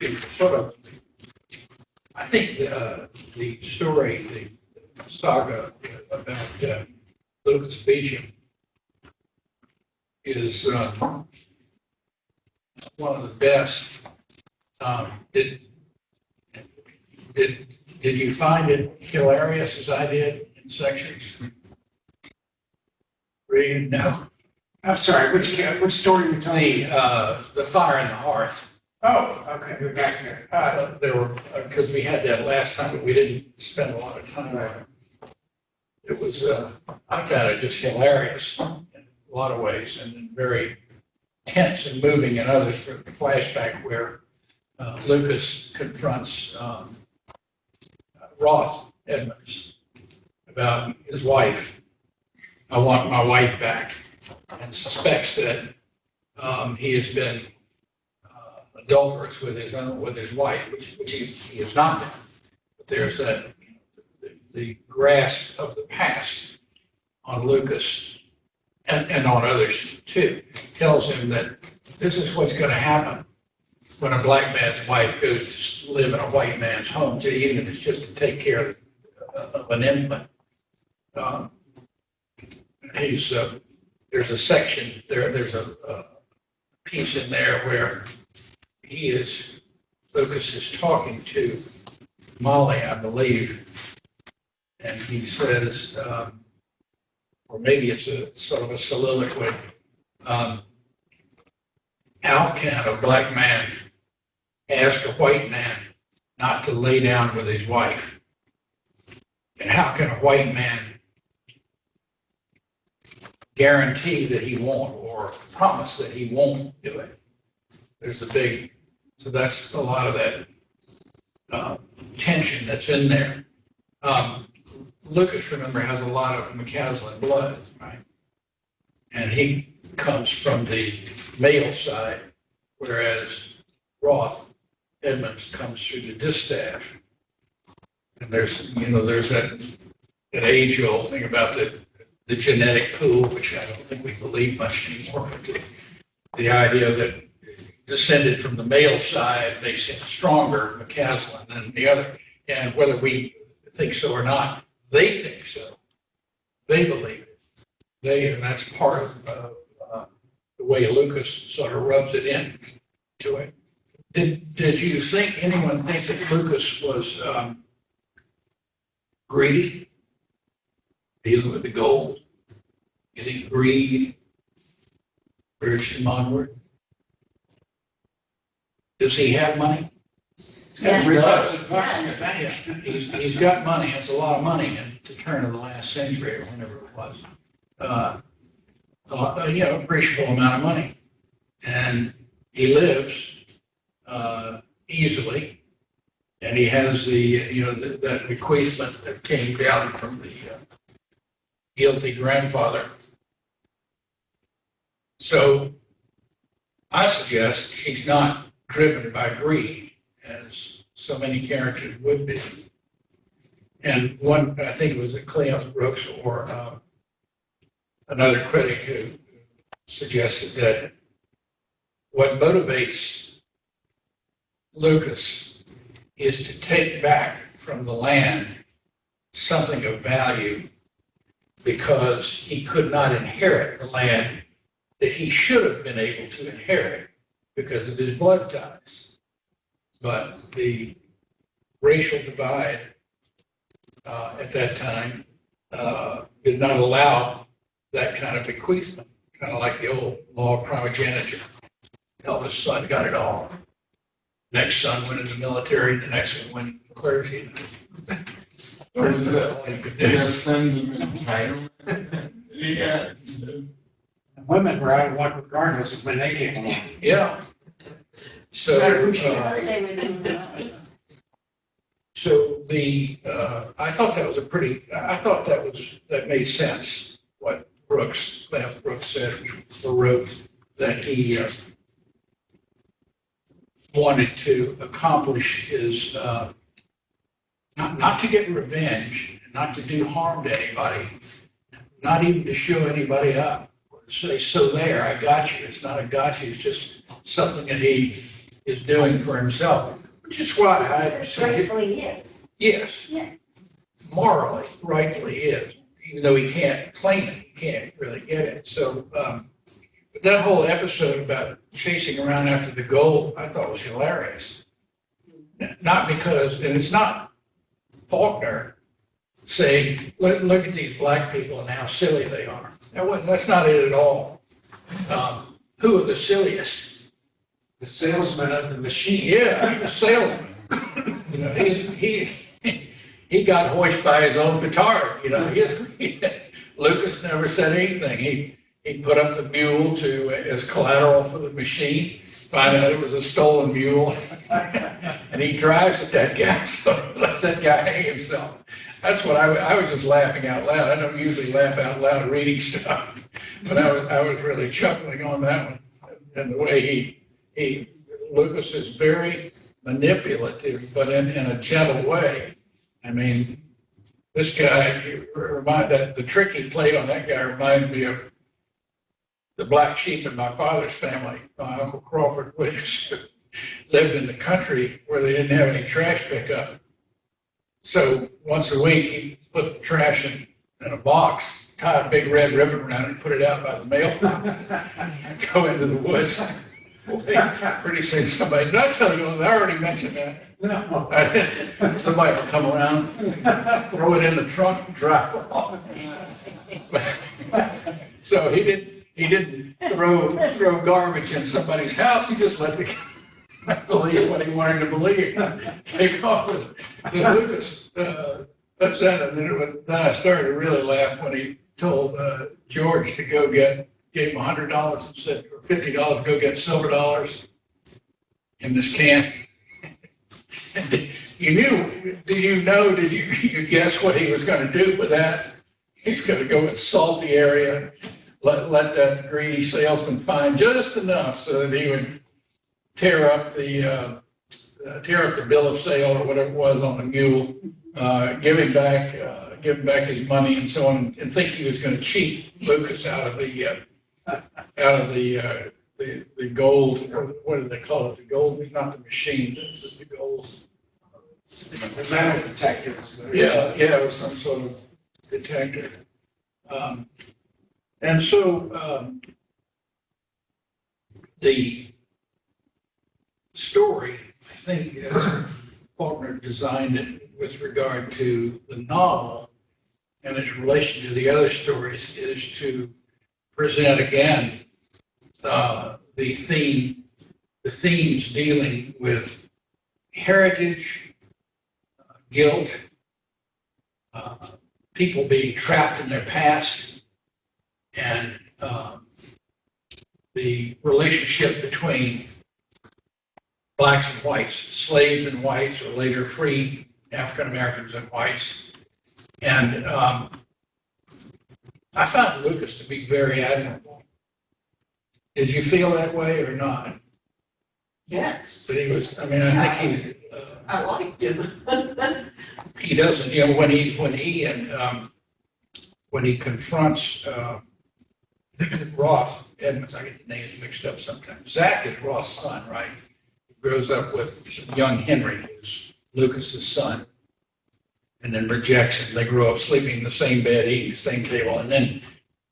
it's sort of, I think the story, the saga about Lucas Beecham is one of the best. Did did you find it hilarious as I did in sections? Read no. I'm sorry, which story are you telling me? The fire in the hearth. Oh, okay, we're back there. There were, because we had that last time, but we didn't spend a lot of time on it. It was, I found it just hilarious in a lot of ways, and then very tense and moving in others. For the flashback where Lucas confronts Roth Edmonds about his wife. I want my wife back, and suspects that he has been adulterous with his wife, which he has not been. But there's that the grasp of the past on Lucas and on others too tells him that this is what's going to happen when a black man's wife goes to live in a white man's home, even if it's just to take care of an infant. There's a section there. There's a piece in there where Lucas is talking to Molly, I believe, and he says, or maybe it's a sort of a soliloquy. How can a black man ask a white man not to lay down with his wife? And how can a white man guarantee that he won't, or promise that he won't do it? So that's a lot of that tension that's in there. Lucas, remember, has a lot of McCaslin blood, right? And he comes from the male side, whereas Roth Edmonds comes through the distaff. And there's that age-old thing about the genetic pool, which I don't think we believe much anymore. But the idea that descended from the male side makes him stronger, McCaslin, than the other. And whether we think so or not, they think so. They believe it. And that's part of the way Lucas sort of rubs it in to it. Did you think, anyone think that Lucas was greedy, dealing with the gold? You think greed urged him onward? Does he have money? Yeah. Yeah, he's got money. It's a lot of money in the turn of the last century or whenever it was. Appreciable amount of money. And he lives easily. And he has that bequeathment that came down from the guilty grandfather. So I suggest he's not driven by greed, as so many characters would be. And one, I think it was Cleon Brooks or another critic who suggested that what motivates Lucas is to take back from the land something of value, because he could not inherit the land that he should have been able to inherit because of his blood ties. But the racial divide at that time did not allow that kind of bequeathment, kind of like the old law of primogeniture. Eldest son got it all. Next son went in the military, the next one went in the clergy. Yeah. And women were out of luck regardless of when they came along. Yeah. So, They were doing that. so I thought that made sense, what Clem Brooks said or wrote, that he wanted to accomplish his, not to get revenge, not to do harm to anybody, not even to show anybody up, or to say, so there, I got you. It's not a got you, it's just something that he is doing for himself, which is why I It say, rightfully is. yes, Yeah. morally, rightfully is, even though he can't claim it, he can't really get it. So, but that whole episode about chasing around after the gold, I thought was hilarious. Not because, and it's not Faulkner saying, look at these black people and how silly they are. That's not it at all. Who are the silliest? The salesman of the machine. Yeah, he's a salesman. You know, he got hoisted by his own petard. You know, Lucas never said anything. He put up the mule as collateral for the machine. Find out it was a stolen mule, and he drives at that guy. So lets that guy hang himself. That's what I was just laughing out loud. I don't usually laugh out loud reading stuff, but I was really chuckling on that one. And the way Lucas is very manipulative, but in a gentle way. I mean, this guy, the trick he played on that guy reminded me of the black sheep in my father's family. My Uncle Crawford Williams lived in the country where they didn't have any trash pickup. So once a week, he put the trash in a box, tie a big red ribbon around it, and put it out by the mailbox, and go into the woods. Pretty soon somebody, did I tell you, I already mentioned that. No. Somebody will come around, throw it in the trunk and drive off. So he didn't throw garbage in somebody's house. He just let the guy believe what he wanted to believe. Take off with Lucas. That's that. And then I started to really laugh when he told George to gave him $100 and said, or $50, go get silver dollars in this can. Did you guess what he was going to do with that? He's going to go in salty area, let that greedy salesman find just enough so that he would tear up the bill of sale or whatever it was on the mule, give him back his money and so on, and think he was going to cheat Lucas out of the gold. What do they call it? The gold, not the machine, the gold. The metal detectors. Yeah, it was some sort of detector. And so the story, I think, as Faulkner designed it with regard to the novel and its relation to the other stories, is to present again the themes dealing with heritage, guilt, people being trapped in their past, and the relationship between blacks and whites, slaves and whites, or later free African Americans and whites. And I found Lucas to be very admirable. Did you feel that way or not? Yes, That he was, I mean, I think I liked him. he doesn't, you know, when he confronts Roth Edmonds, I get the names mixed up sometimes. Zach is Roth's son, right? He grows up with young Henry, who's Lucas's son, and then rejects him. They grow up sleeping in the same bed, eating the same table, and then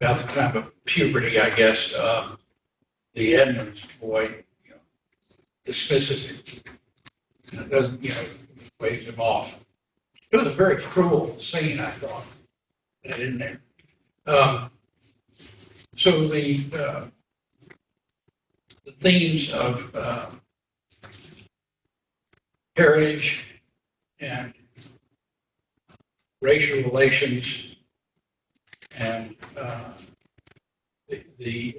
about the time of puberty, I guess, the Edmonds boy, dismisses him. And doesn't, waves him off. It was a very cruel scene, I thought, that in there. So the themes of heritage and racial relations and the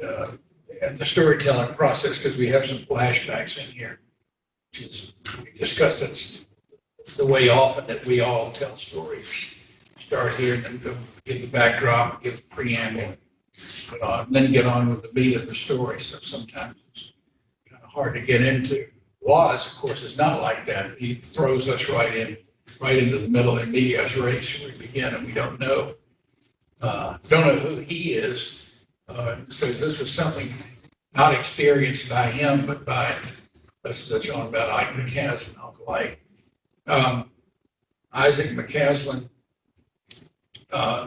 storytelling process, because we have some flashbacks in here, which is, we discussed that's the way often that we all tell stories. Start here and then go give the backdrop, give the preamble, and then get on with the beat of the story. So sometimes it's kind of hard to get into. Waz, of course, is not like that. He throws us right into the middle of medias res where we begin, and we don't know who he is. So this was something not experienced by him, but by That's on about Ike McCaslin, Uncle Ike. Isaac McCaslin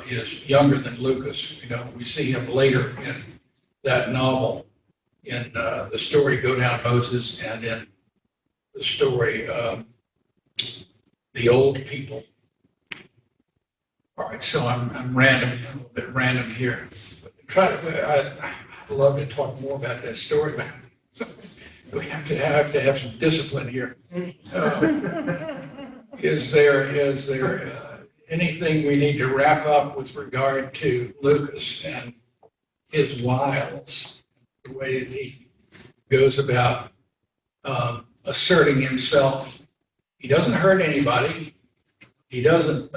is younger than Lucas. You know, we see him later in that novel, in the story Go Down Moses, and in the story The Old People. All right, so I'm random, a little bit random here. I'd love to talk more about that story, but we have to have some discipline here. Is there anything we need to wrap up with regard to Lucas and his wiles, the way that he goes about asserting himself? He doesn't hurt anybody. He doesn't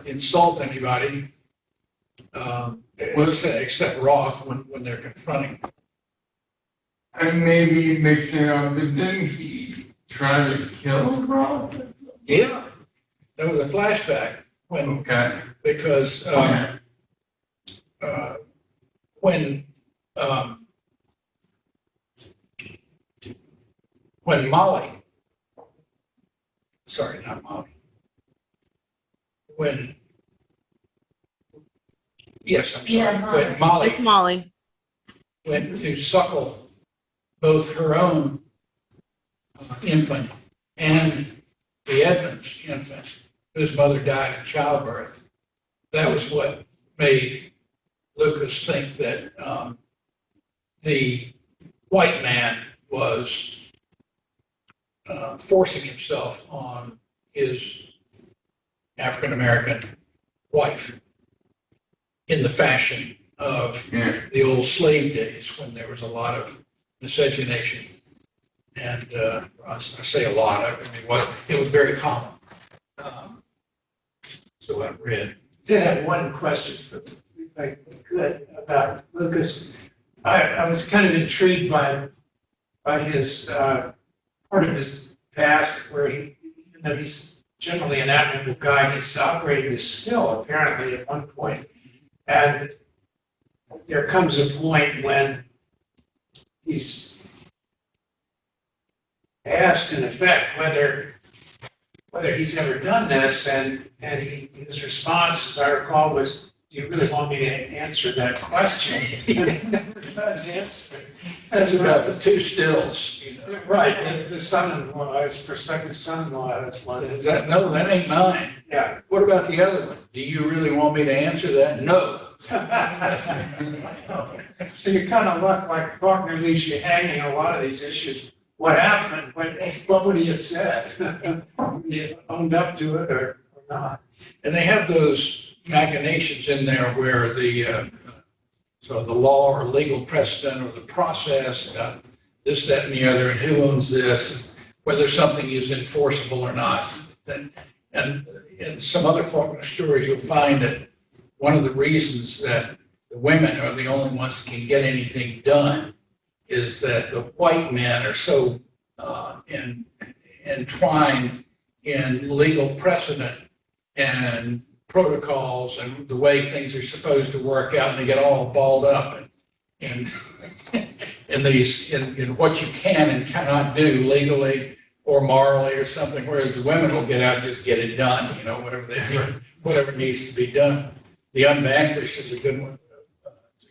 insult anybody, except Roth when they're confronting. And maybe mixing it up, but didn't he try to kill Roth? Yeah, that was a flashback Okay. because when Molly, sorry, not Molly, yes, I'm sorry, Yeah, Molly. when Molly It's Molly. went to suckle both her own infant and the Edmonds infant, whose mother died in childbirth. That was what made Lucas think that the white man was forcing himself on his African American wife in the fashion of the old slave days when there was a lot of miscegenation. And I say a lot, I mean, it was very common. So I read. Did have one question, if I could, about Lucas. I was kind of intrigued by his part of his past, where he, even though he's generally an admirable guy, he's operating this skill apparently at one point. And there comes a point when he's asked, in effect, whether he's ever done this, and his response, as I recall, was, "Do you really want me to answer that question?" And he never does answer. That's about the two stills, you know. Right, the son-in-law, his prospective son-in-law, that's one. Is that, no, that ain't mine. Yeah. What about the other one? Do you really want me to answer that? No. So you're kind of left like Faulkner leaves you hanging a lot of these issues. What happened? What would he have said? He owned up to it or not? And they have those machinations in there where the so the law or legal precedent or the process, this, that, and the other, and who owns this, whether something is enforceable or not. And in some other Faulkner stories, you'll find that one of the reasons that the women are the only ones that can get anything done is that the white men are so entwined in legal precedent and protocols and the way things are supposed to work out, and they get all balled up in what you can and cannot do legally or morally or something, whereas the women will get out and just get it done, you know, whatever needs to be done. The Unvanquished is a good one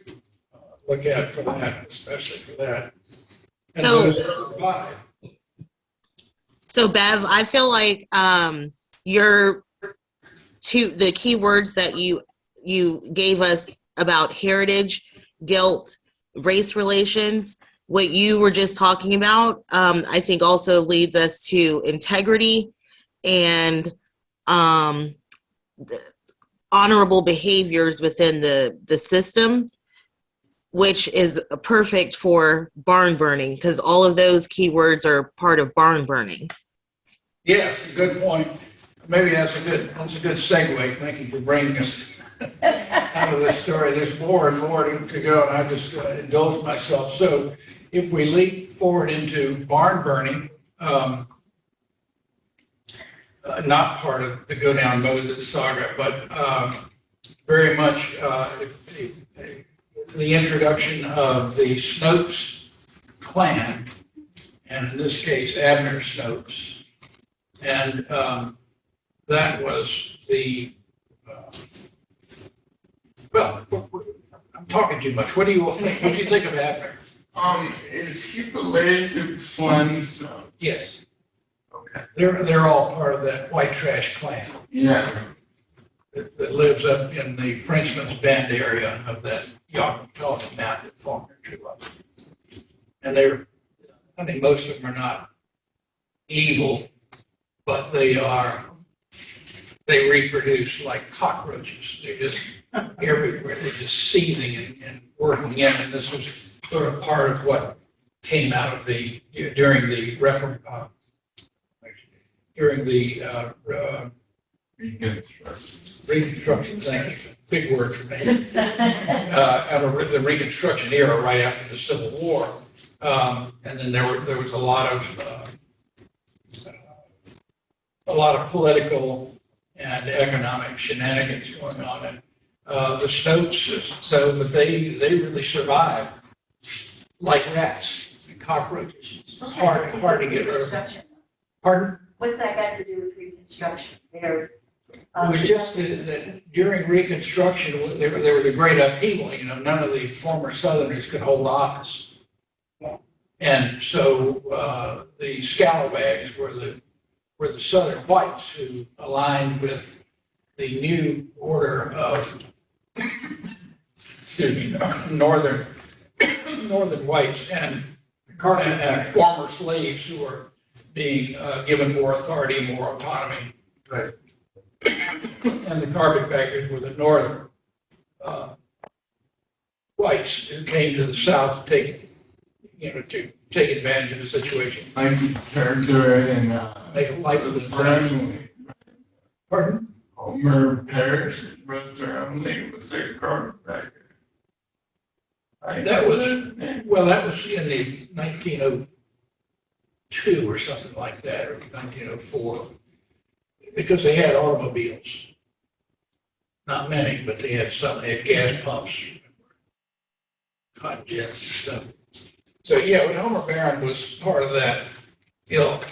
to look at for that, especially for that. And So- those that survive. So Bev, I feel like the key words that you gave us about heritage, guilt, race relations, what you were just talking about, I think also leads us to integrity and honorable behaviors within the system, which is perfect for barn burning, because all of those keywords are part of barn burning. Yes, good point. Maybe that's a good segue. Thank you for bringing us out of this story. There's more and more to go, and I just indulge myself. So if we leap forward into barn burning, not part of the Go Down Moses saga, but very much the introduction of the Snopes clan and in this case, Abner Snopes. And that was the, well, I'm talking too much. What do you all think? What do you think of Abner? Is he related to Slim's? Yes, Okay. they're all part of that white trash clan Yeah. that lives up in the Frenchman's Bend area of that Yakutat mountain that Faulkner drew up. And I think most of them are not evil, but they reproduce like cockroaches. They're just everywhere. They're just seething and working in. And this was sort of part of what came out of during the Reconstruction, thank you, big word for me. Out of the Reconstruction era, right after the Civil War, and then there was a lot of political and economic shenanigans going on, and the Snopes, so but they really survived like rats and cockroaches. It's hard to get rid of them. Pardon? What's that got to do with Reconstruction? It was just that during Reconstruction, there was a great upheaval. You know, none of the former Southerners could hold office. And so the scalawags were the Southern whites who aligned with the new order of, excuse me, northern whites and former slaves who were being given more authority, more autonomy. Right. And the carpetbaggers were the northern whites who came to the South to take advantage of the situation, Like he turned to it and make a life of themselves. Bramley. Pardon? Homer Parrish runs around was a carpetbagger. That was in the 1902 or something like that, or 1904, because they had automobiles. Not many, but they had some. They had gas pumps, cotton jets and stuff. So yeah, when Homer Barron was part of that ilk,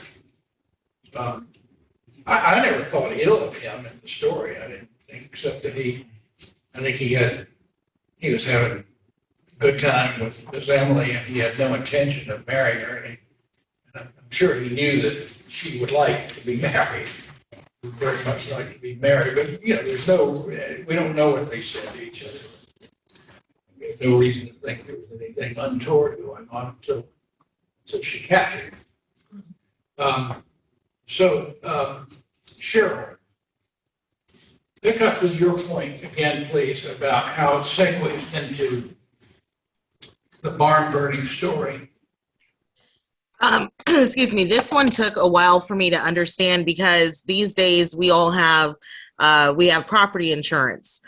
I never thought ill of him in the story. I didn't think, except that I think he was having a good time with his Emily, and he had no intention of marrying her. And I'm sure he knew that she would like to be married, very much like to be married. But we don't know what they said to each other. There's no reason to think there was anything untoward going on until she captured him. Cheryl, pick up with your point again, please, about how it segues into the barn burning story. Excuse me, this one took a while for me to understand because these days we all have property insurance.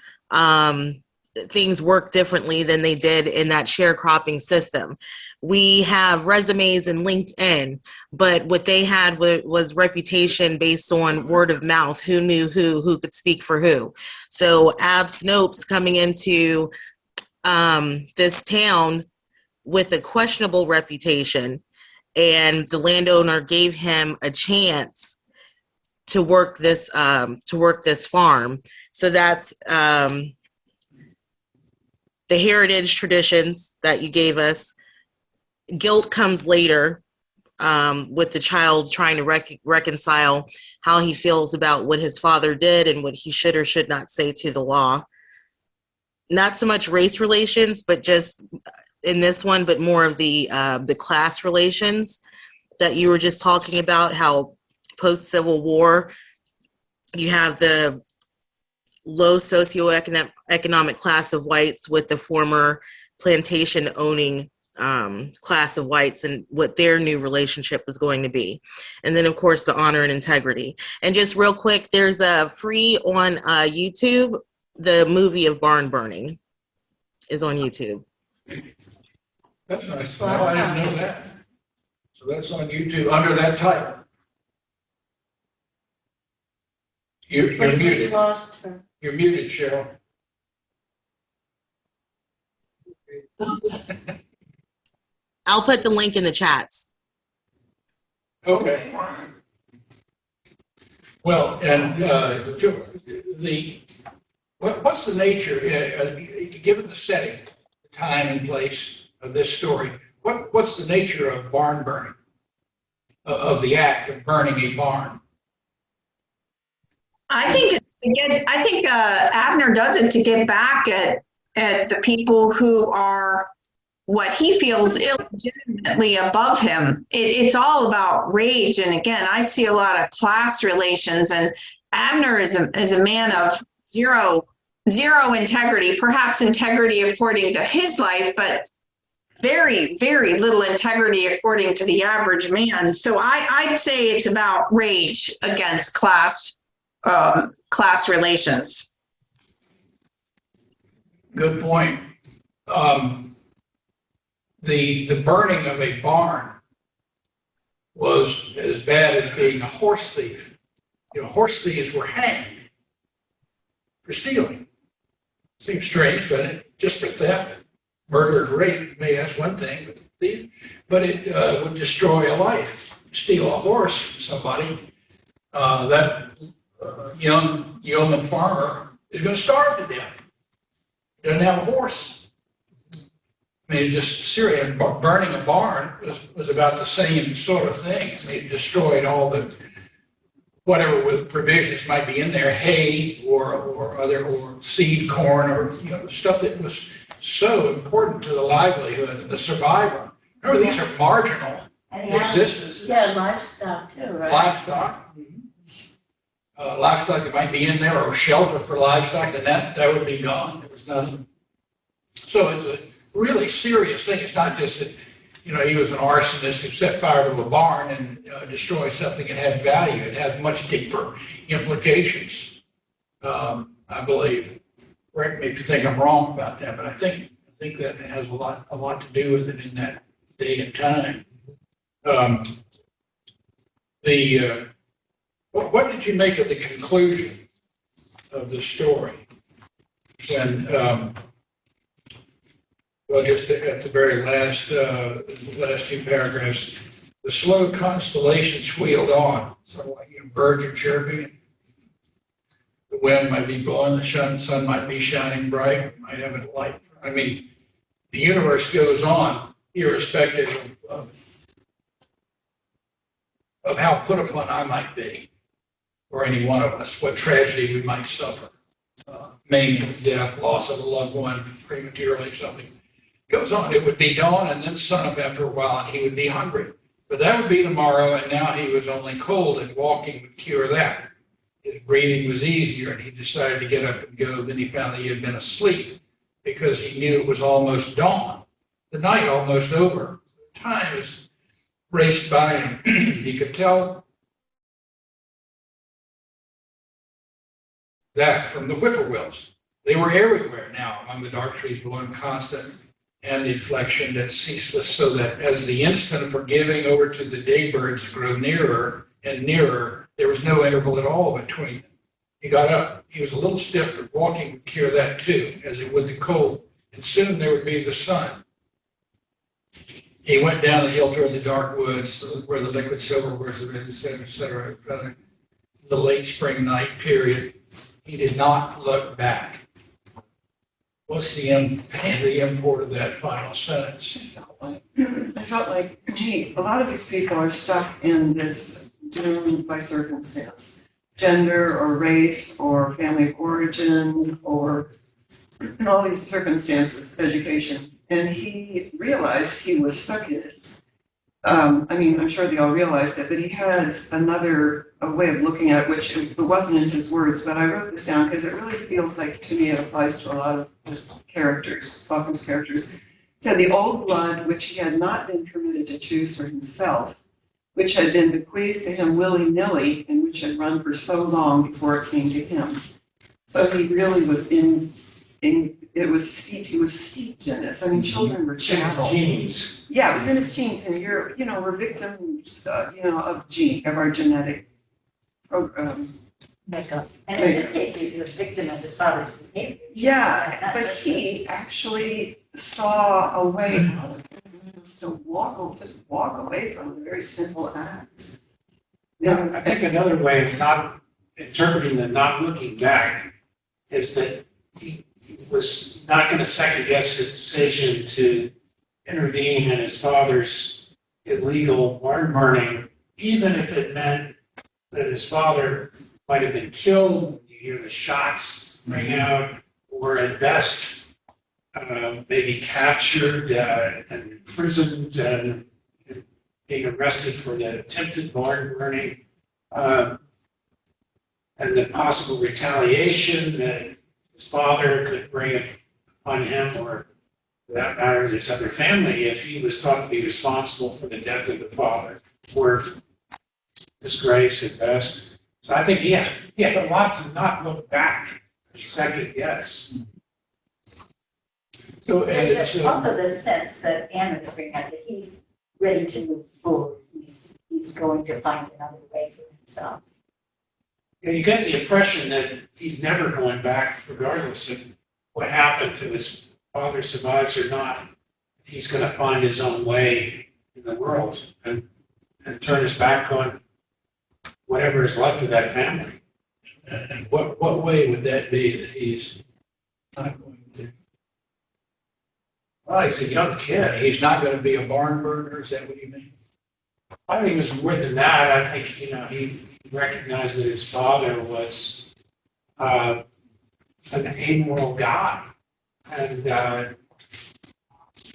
Things work differently than they did in that sharecropping system. We have resumes and LinkedIn, but what they had was reputation based on word of mouth. Who knew who could speak for who? So Ab Snopes coming into this town with a questionable reputation, and the landowner gave him a chance to work this farm. So that's the heritage traditions that you gave us. Guilt comes later with the child trying to reconcile how he feels about what his father did and what he should or should not say to the law. Not so much race relations, but just in this one, but more of the class relations that you were just talking about, how post-Civil War, you have the low socioeconomic class of whites with the former plantation owning class of whites and what their new relationship was going to be. And then, of course, the honor and integrity. And just real quick, there's a free on YouTube, the movie of barn burning is on YouTube. That's nice to know. I didn't know that. So that's on YouTube under that title. You're muted. Lost her. You're muted, Cheryl. I'll put the link in the chats. Okay. Well, and what's the nature, given the setting, the time and place of this story, what's the nature of barn burning, of the act of burning a barn? I think Abner does it to get back at the people who are what he feels illegitimately above him. It's all about rage. And again, I see a lot of class relations, and Abner is a man of zero integrity, perhaps integrity according to his life, but very, very little integrity according to the average man. So I'd say it's about rage against class relations. Good point. The burning of a barn was as bad as being a horse thief. You know, horse thieves were hanged for stealing. Seems strange, doesn't it? Just for theft. Murder and rape, maybe that's one thing, but it would destroy a life. Steal a horse from somebody, that young yeoman farmer is going to starve to death. Doesn't have a horse. I mean, just serious. Burning a barn was about the same sort of thing. I mean, it destroyed all the whatever provisions might be in there, hay or seed corn or stuff that was so important to the livelihood and the survival. Remember, these are marginal existences. Yeah, livestock too, right? Livestock. Livestock that might be in there or shelter for livestock, then that would be gone. There was nothing. So it's a really serious thing. It's not just that, he was an arsonist who set fire to a barn and destroyed something that had value. It had much deeper implications, I believe. Correct me if you think I'm wrong about that, but I think that it has a lot to do with it in that day and time. What did you make of the conclusion of the story? When, just at the very last two paragraphs, the slow constellations wheeled on, sort of like birds are chirping. The wind might be blowing, the sun might be shining bright, might have a light. I mean, the universe goes on irrespective of how put upon I might be, or any one of us, what tragedy we might suffer. Maiming, death, loss of a loved one prematurely, something goes on. It would be dawn and then sun up after a while, and he would be hungry. But that would be tomorrow, and now he was only cold, and walking would cure that. His breathing was easier, and he decided to get up and go. Then he found that he had been asleep because he knew it was almost dawn, the night almost over. Time has raced by him. He could tell that from the whippoorwills. They were everywhere now among the dark trees, blowing constant and the inflection that's ceaseless, so that as the instant for giving over to the daybirds grew nearer and nearer, there was no interval at all between them. He got up. He was a little stiff, but walking would cure that too, as it would the cold. And soon there would be the sun. He went down the hill toward the dark woods where the liquid silver was, et cetera, the late spring night period. He did not look back. What's the import of that final sentence? I felt like, hey, a lot of these people are stuck in this doomed by circumstance, gender or race or family of origin or all these circumstances, education. And he realized he was stuck in it. I'm sure they all realized it, but he had a way of looking at it, which it wasn't in his words, but I wrote this down because it really feels like, to me, it applies to a lot of his characters, Faulkner's characters. It said the old blood, which he had not been permitted to choose for himself, which had been bequeathed to him willy-nilly, and which had run for so long before it came to him. So he really was he was steeped in this. I mean, children were chattel. Genes. Yeah, it was in his genes, and we're victims, of our genetic program. Makeup. And in this case, he's a victim of his father's behavior. Yeah, but he actually saw a way out of it. us to just walk away from a very simple act. Yeah, I think another way of not interpreting the not looking back is that he was not going to second guess his decision to intervene in his father's illegal barn burning, even if it meant that his father might have been killed. You hear the shots ring out, or at best, maybe captured and imprisoned and being arrested for the attempted barn burning, and the possible retaliation that his father could bring upon him, or for that matter, his other family, if he was thought to be responsible for the death of the father, or disgrace at best. So I think he had a lot to not look back, second guess. So, and There's it's, also the sense that Anna was bringing out that he's ready to move forward. He's going to find another way for himself. Yeah, you get the impression that he's never going back, regardless of what happened to his father survives or not. He's going to find his own way in the world and turn his back on whatever is left of that family. and what way would that be that he's not going to? Well, he's a young kid. He's not going to be a barn burner, is that what you mean? I think it was more than that. I think, he recognized that his father was an amoral guy. And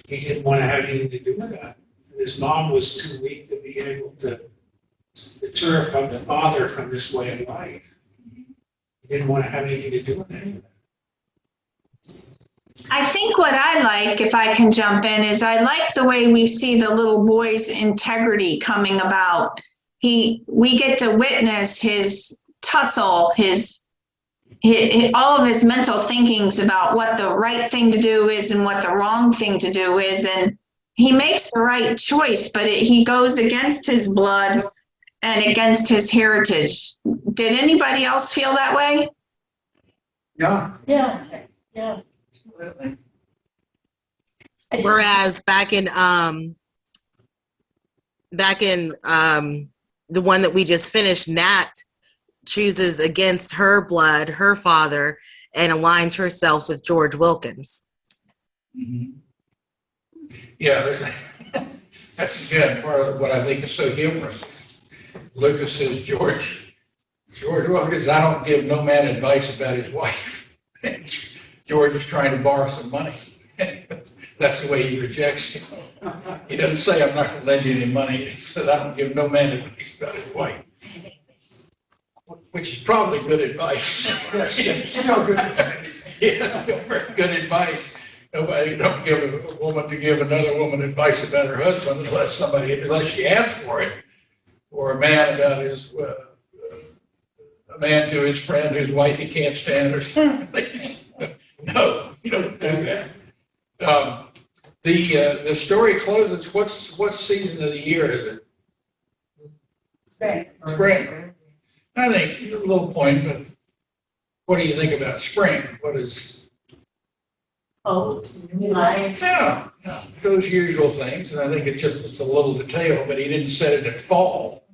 he didn't want to have anything to do with that. And his mom was too weak to be able to deter from the father from this way of life. He didn't want to have anything to do with any of that. I think what I like, if I can jump in, is I like the way we see the little boy's integrity coming about. We get to witness his tussle, his all of his mental thinkings about what the right thing to do is and what the wrong thing to do is, and he makes the right choice, but he goes against his blood and against his heritage. Did anybody else feel that way? Yeah. Yeah. Absolutely. Whereas back in the one that we just finished, Nat chooses against her blood, her father, and aligns herself with George Wilkins. Mm-hmm. Yeah, that's again part of what I think is so humorous. Lucas says, George Wilkins, I don't give no man advice about his wife. George is trying to borrow some money. That's the way he rejects him. He doesn't say, I'm not going to lend you any money. He said, I don't give no man advice about his wife. Which is probably good advice. Yes, still good advice. Yeah, very good advice. Nobody don't give a woman to give another woman advice about her husband unless she asks for it, or a man about a man to his friend whose wife he can't stand or something. No, you don't do that. The story closes. What season of the year is it? Spring. I think a little point, but what do you think about spring? What is? Oh, new life. Yeah, those usual things, and I think it just was a little detail, but he didn't set it at fall.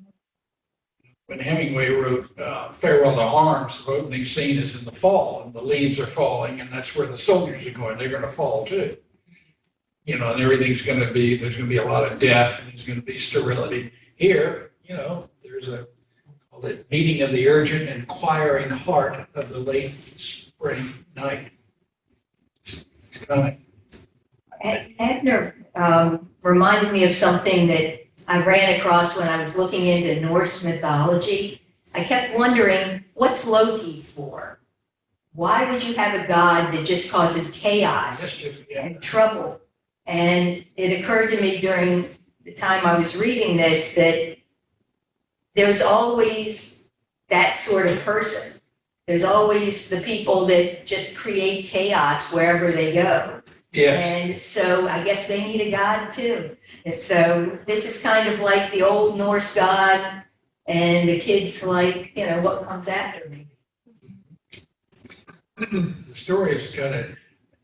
When Hemingway wrote Farewell to Arms, the opening scene is in the fall, and the leaves are falling, and that's where the soldiers are going. They're going to fall too. And everything's going to be, there's going to be a lot of death, and there's going to be sterility. Here, there's the meeting of the urgent, inquiring heart of the late spring night. It's coming. Abner reminded me of something that I ran across when I was looking into Norse mythology. I kept wondering, what's Loki for? Why would you have a god that just causes chaos and trouble? And it occurred to me during the time I was reading this that there's always that sort of person. There's always the people that just create chaos wherever they go. Yes. And so I guess they need a god too. And so this is kind of like the old Norse god, and the kids like, what comes after me. The story is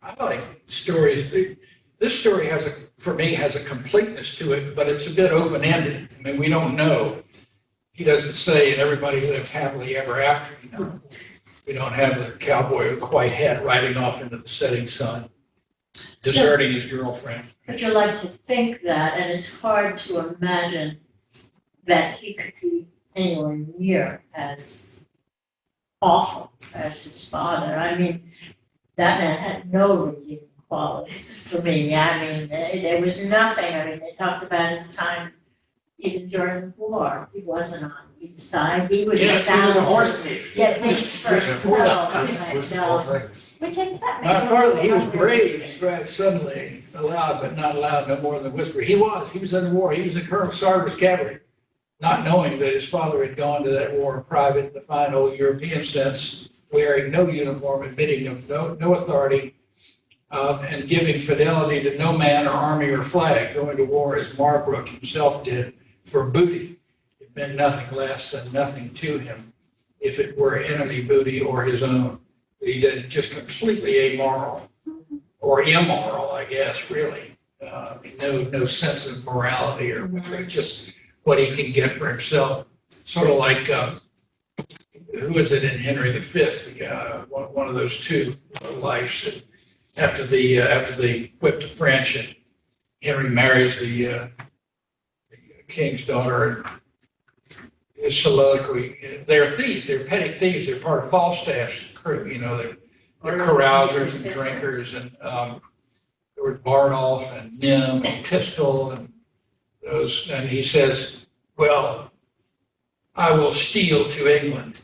I like stories. This story has a for me, has a completeness to it, but it's a bit open-ended. I mean, we don't know. He doesn't say, and everybody lived happily ever after, you know. We don't have the cowboy with the white hat riding off into the setting sun, deserting his girlfriend. But you like to think that, and it's hard to imagine that he could be anywhere near as awful as his father. I mean, that man had no redeeming qualities for me. I mean, there was nothing. I mean, they talked about his time even during the war. He wasn't on either side. He would Yes, just he was a out horse thief. get things for himself. Which in fact made My him father, he was wonderful. brave, he cried suddenly, aloud, but not loud, no more than a whisper. He was in the war. He was in Colonel Sarver's cavalry, not knowing that his father had gone to that war in private, in the fine old European sense, wearing no uniform, admitting of no authority, and giving fidelity to no man or army or flag, going to war as Marbrook himself did for booty. It meant nothing less than nothing to him if it were enemy booty or his own. He did just completely amoral or immoral, I guess, really. No sense of morality or just what he can get for himself. Sort of like, who is it in Henry V? One of those two lives. After they whipped the French and Henry marries the king's daughter, and his soliloquy, they're thieves, they're petty thieves, they're part of Falstaff's crew, you know, they're carousers and drinkers, and there was Bardolph and Nim and Pistol and those, and he says, well, I will steal to England,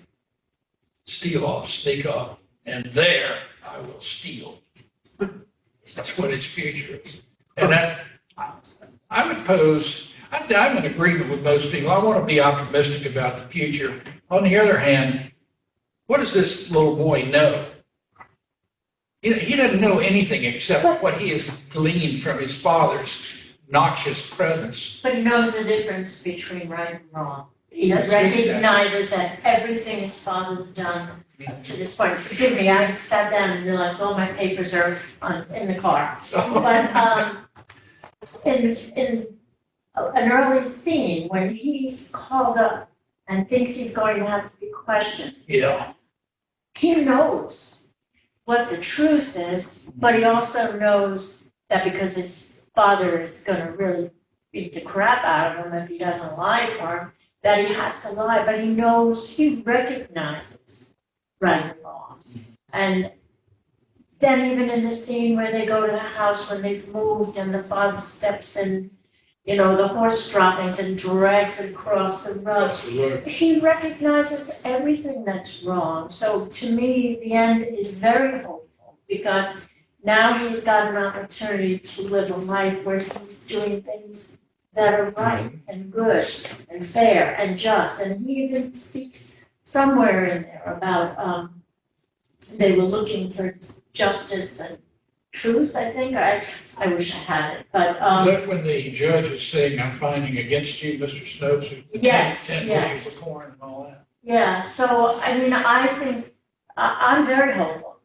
steal off, sneak off, and there I will steal. That's what his future is. And that, I would pose, I'm in agreement with most people. I want to be optimistic about the future. On the other hand, what does this little boy know? He doesn't know anything except what he has gleaned from his father's noxious presence. But he knows the difference between right and wrong. He That's recognizes that everything his father's done to this point. Forgive me, I sat down and realized all my papers are in the car. But in an early scene when he's called up and thinks he's going to have to be questioned, Yeah. he knows what the truth is, but he also knows that because his father is going to really beat the crap out of him if he doesn't lie for him, that he has to lie. But he knows, he recognizes right and wrong. And then even in the scene where they go to the house when they've moved and the father steps in, you know, the horse droppings and drags it across the rug, he recognizes everything that's wrong. So to me, the end is very hopeful because now he's got an opportunity to live a life where he's doing things that are right and good and fair and just. And he even speaks somewhere in there about they were looking for justice and truth, I think. I wish I had it, but Is that when the judge is saying, I'm finding against you, Mr. Snopes, the Yes, 10 yes. bushels of corn and all that? yeah, so I mean, I think I'm very hopeful.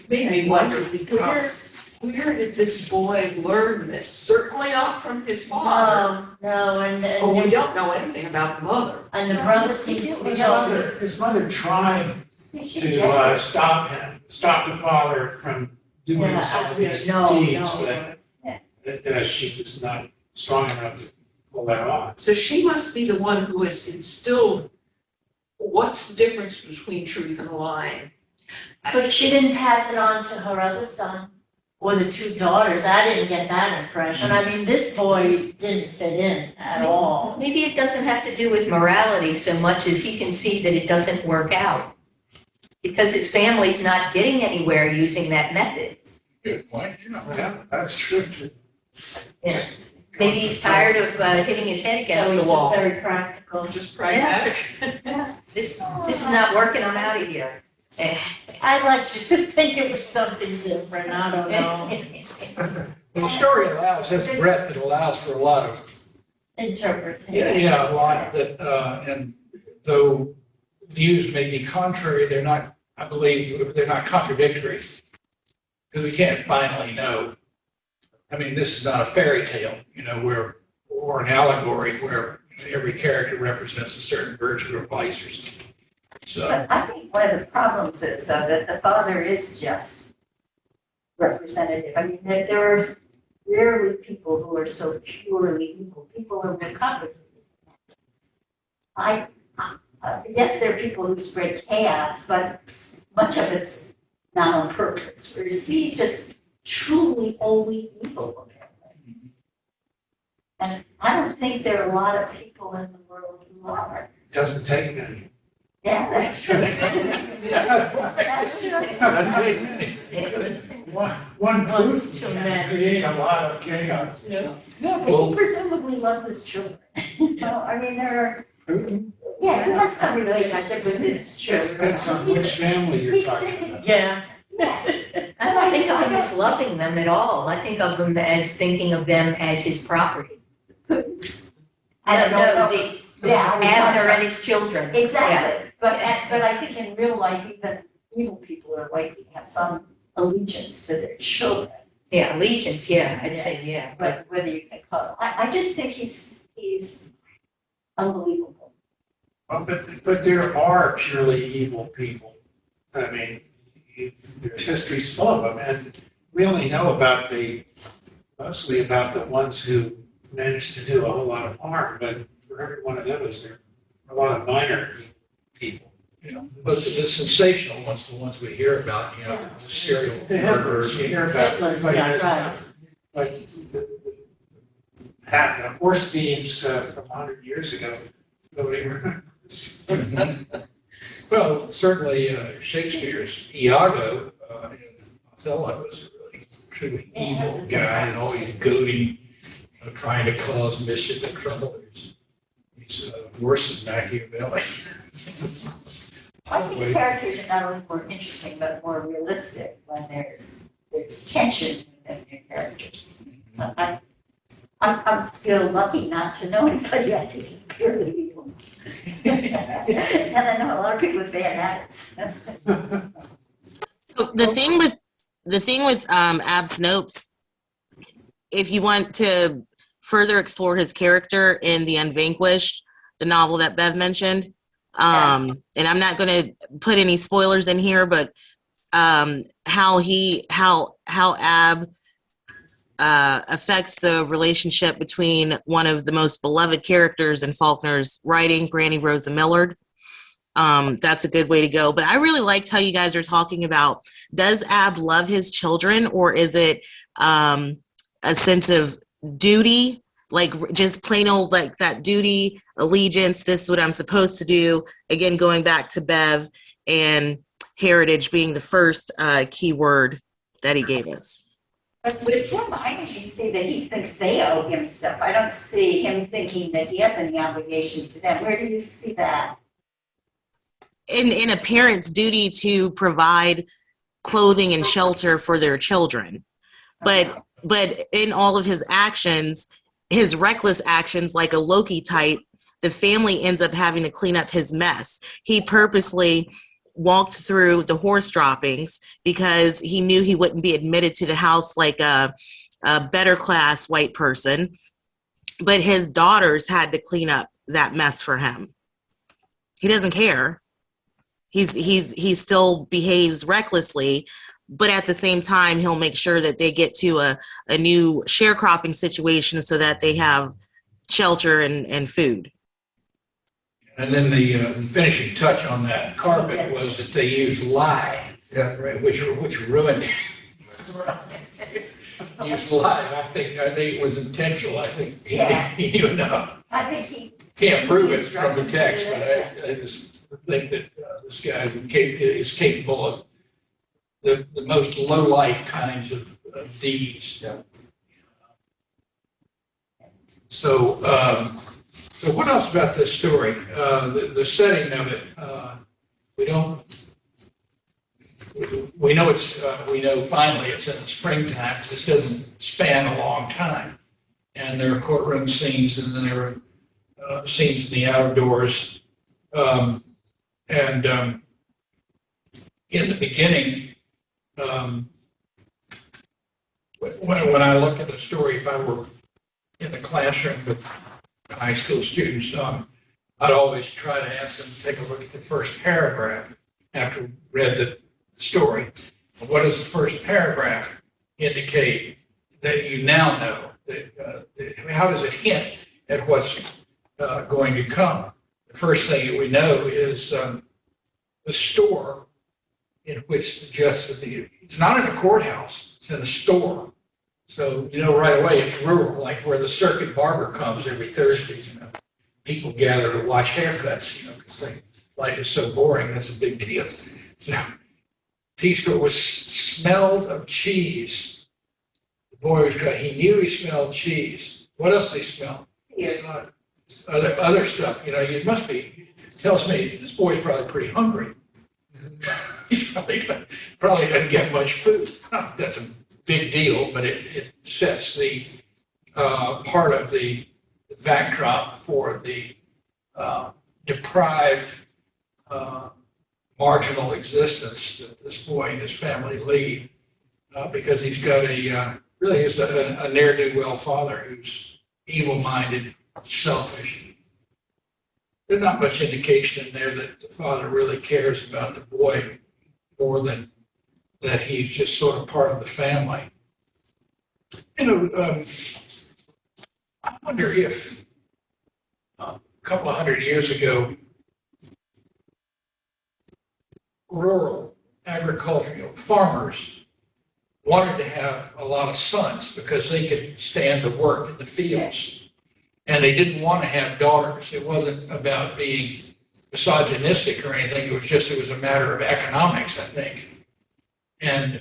Made me wonder, because where did this boy learn this? Certainly not from his father. No, and Oh, we don't know anything about the mother. and the brother seems to be talking. His mother tried to stop the father from doing some of these deeds, but that she was not strong enough to pull that off. So she must be the one who has instilled what's the difference between truth and lying. But she didn't pass it on to her other son or the two daughters. I didn't get that impression. I mean, this boy didn't fit in at all. Maybe it doesn't have to do with morality so much as he can see that it doesn't work out. Because his family's not getting anywhere using that method. Good point. Yeah, that's true. Yeah. Maybe he's tired of hitting his head So against he's the wall. just very practical. Just pragmatic. This is not working, I'm out of here. I'd like to think it was something different. I don't know. Well, the story has breadth that allows for a lot of, Interpretation. yeah, a lot that, and though views may be contrary, they're not, I believe, they're not contradictory. Because we can't finally know I mean, this is not a fairy tale, or an allegory where every character represents a certain virtue or vice or something. So, But I think one of the problems is though that the father is just representative. I mean, there are rarely people who are so purely evil. People are recovered. Yes, there are people who spread chaos, but much of it's not on purpose. Whereas he's just truly only evil. And I don't think there are a lot of people in the world who are. Doesn't take many. Yeah, that's true. That's true. Doesn't take many. One One's person too can many. create a lot of chaos. No, but Well- he presumably loves his children. So, I mean, there are, yeah, he has some relationship with his children. Depends on which family you're He's talking thinking, about. Yeah. yeah. I don't think of him as loving them at all. I think of him as thinking of them as his property. I don't know. The Yeah, we Abner talked and his children. about- exactly. But I think in real life, even evil people are likely to have some allegiance to their children. Yeah, allegiance, yeah, I'd say, yeah. But whether you can call it, I just think he's unbelievable. But there are purely evil people. I mean, history's full of them, and we only know mostly about the ones who managed to do a whole lot of harm, but for every one of those, there are a lot of minor people. But the sensational ones, the ones we hear about, the serial The murderers. Hitlers, you hear about, Hitlers, like, yeah, right. like the horse thieves from 100 years ago, nobody remembers. Well, certainly Shakespeare's Iago in Othello was a really truly evil guy and always goading, trying to cause mischief and trouble. He's worse than Machiavelli. I think characters are not only more interesting, but more realistic when there's tension in their characters. I feel lucky not to know anybody I think is purely evil. And I know a lot of people with bad habits. So the thing with Ab Snopes, if you want to further explore his character in The Unvanquished, the novel that Bev mentioned, and I'm not going to put any spoilers in here, but how Ab affects the relationship between one of the most beloved characters in Faulkner's writing, Granny Rosa Millard. That's a good way to go. But I really liked how you guys are talking about, does Ab love his children, or is it a sense of duty, like just plain old like that duty, allegiance, this is what I'm supposed to do? Again, going back to Bev and heritage being the first key word that he gave us. But with him, I only see that he thinks they owe him stuff. I don't see him thinking that he has any obligation to them. Where do you see that? In a parent's duty to provide clothing and shelter for their children. But in all of his actions, his reckless actions, like a Loki type, the family ends up having to clean up his mess. He purposely walked through the horse droppings because he knew he wouldn't be admitted to the house like a better class white person. But his daughters had to clean up that mess for him. He doesn't care. He still behaves recklessly, but at the same time, he'll make sure that they get to a new sharecropping situation so that they have shelter and food. And then the finishing touch on that carpet was that they used lye, right, which ruined it. Used lye. I think it was intentional. I think he knew enough. I think he. Can't prove it from the text, but I just think that this guy is capable of the most low-life kinds of deeds. Yeah. So what else about this story? The setting of it, we know finally it's in the springtime, because this doesn't span a long time. And there are courtroom scenes, and then there are scenes in the outdoors. In the beginning, when I look at the story, if I were in the classroom with high school students, I'd always try to ask them to take a look at the first paragraph after read the story. What does the first paragraph indicate that you now know? How does it hint at what's going to come? The first thing that we know is the store in which the justice, it's not in the courthouse, it's in a store. So, you know, right away, it's rural, like where the circuit barber comes every Thursday, you know. People gather to watch haircuts, you know, because life is so boring, that's a big deal. So, T-Score was smelled of cheese. The boy was he knew he smelled cheese. What else they smell? It's not other stuff, you know, it must be, tells me this boy's probably pretty hungry. He probably doesn't get much food. That's a big deal, but it sets the part of the backdrop for the deprived, marginal existence that this boy and his family lead, because he's got really is a ne'er-do-well father who's evil-minded, selfish. There's not much indication in there that the father really cares about the boy more than that he's just sort of part of the family. You know, I wonder if a couple of hundred years ago, rural agricultural farmers wanted to have a lot of sons because they could stand to work in the fields. And they didn't want to have daughters. It wasn't about being misogynistic or anything. It was a matter of economics, I think. And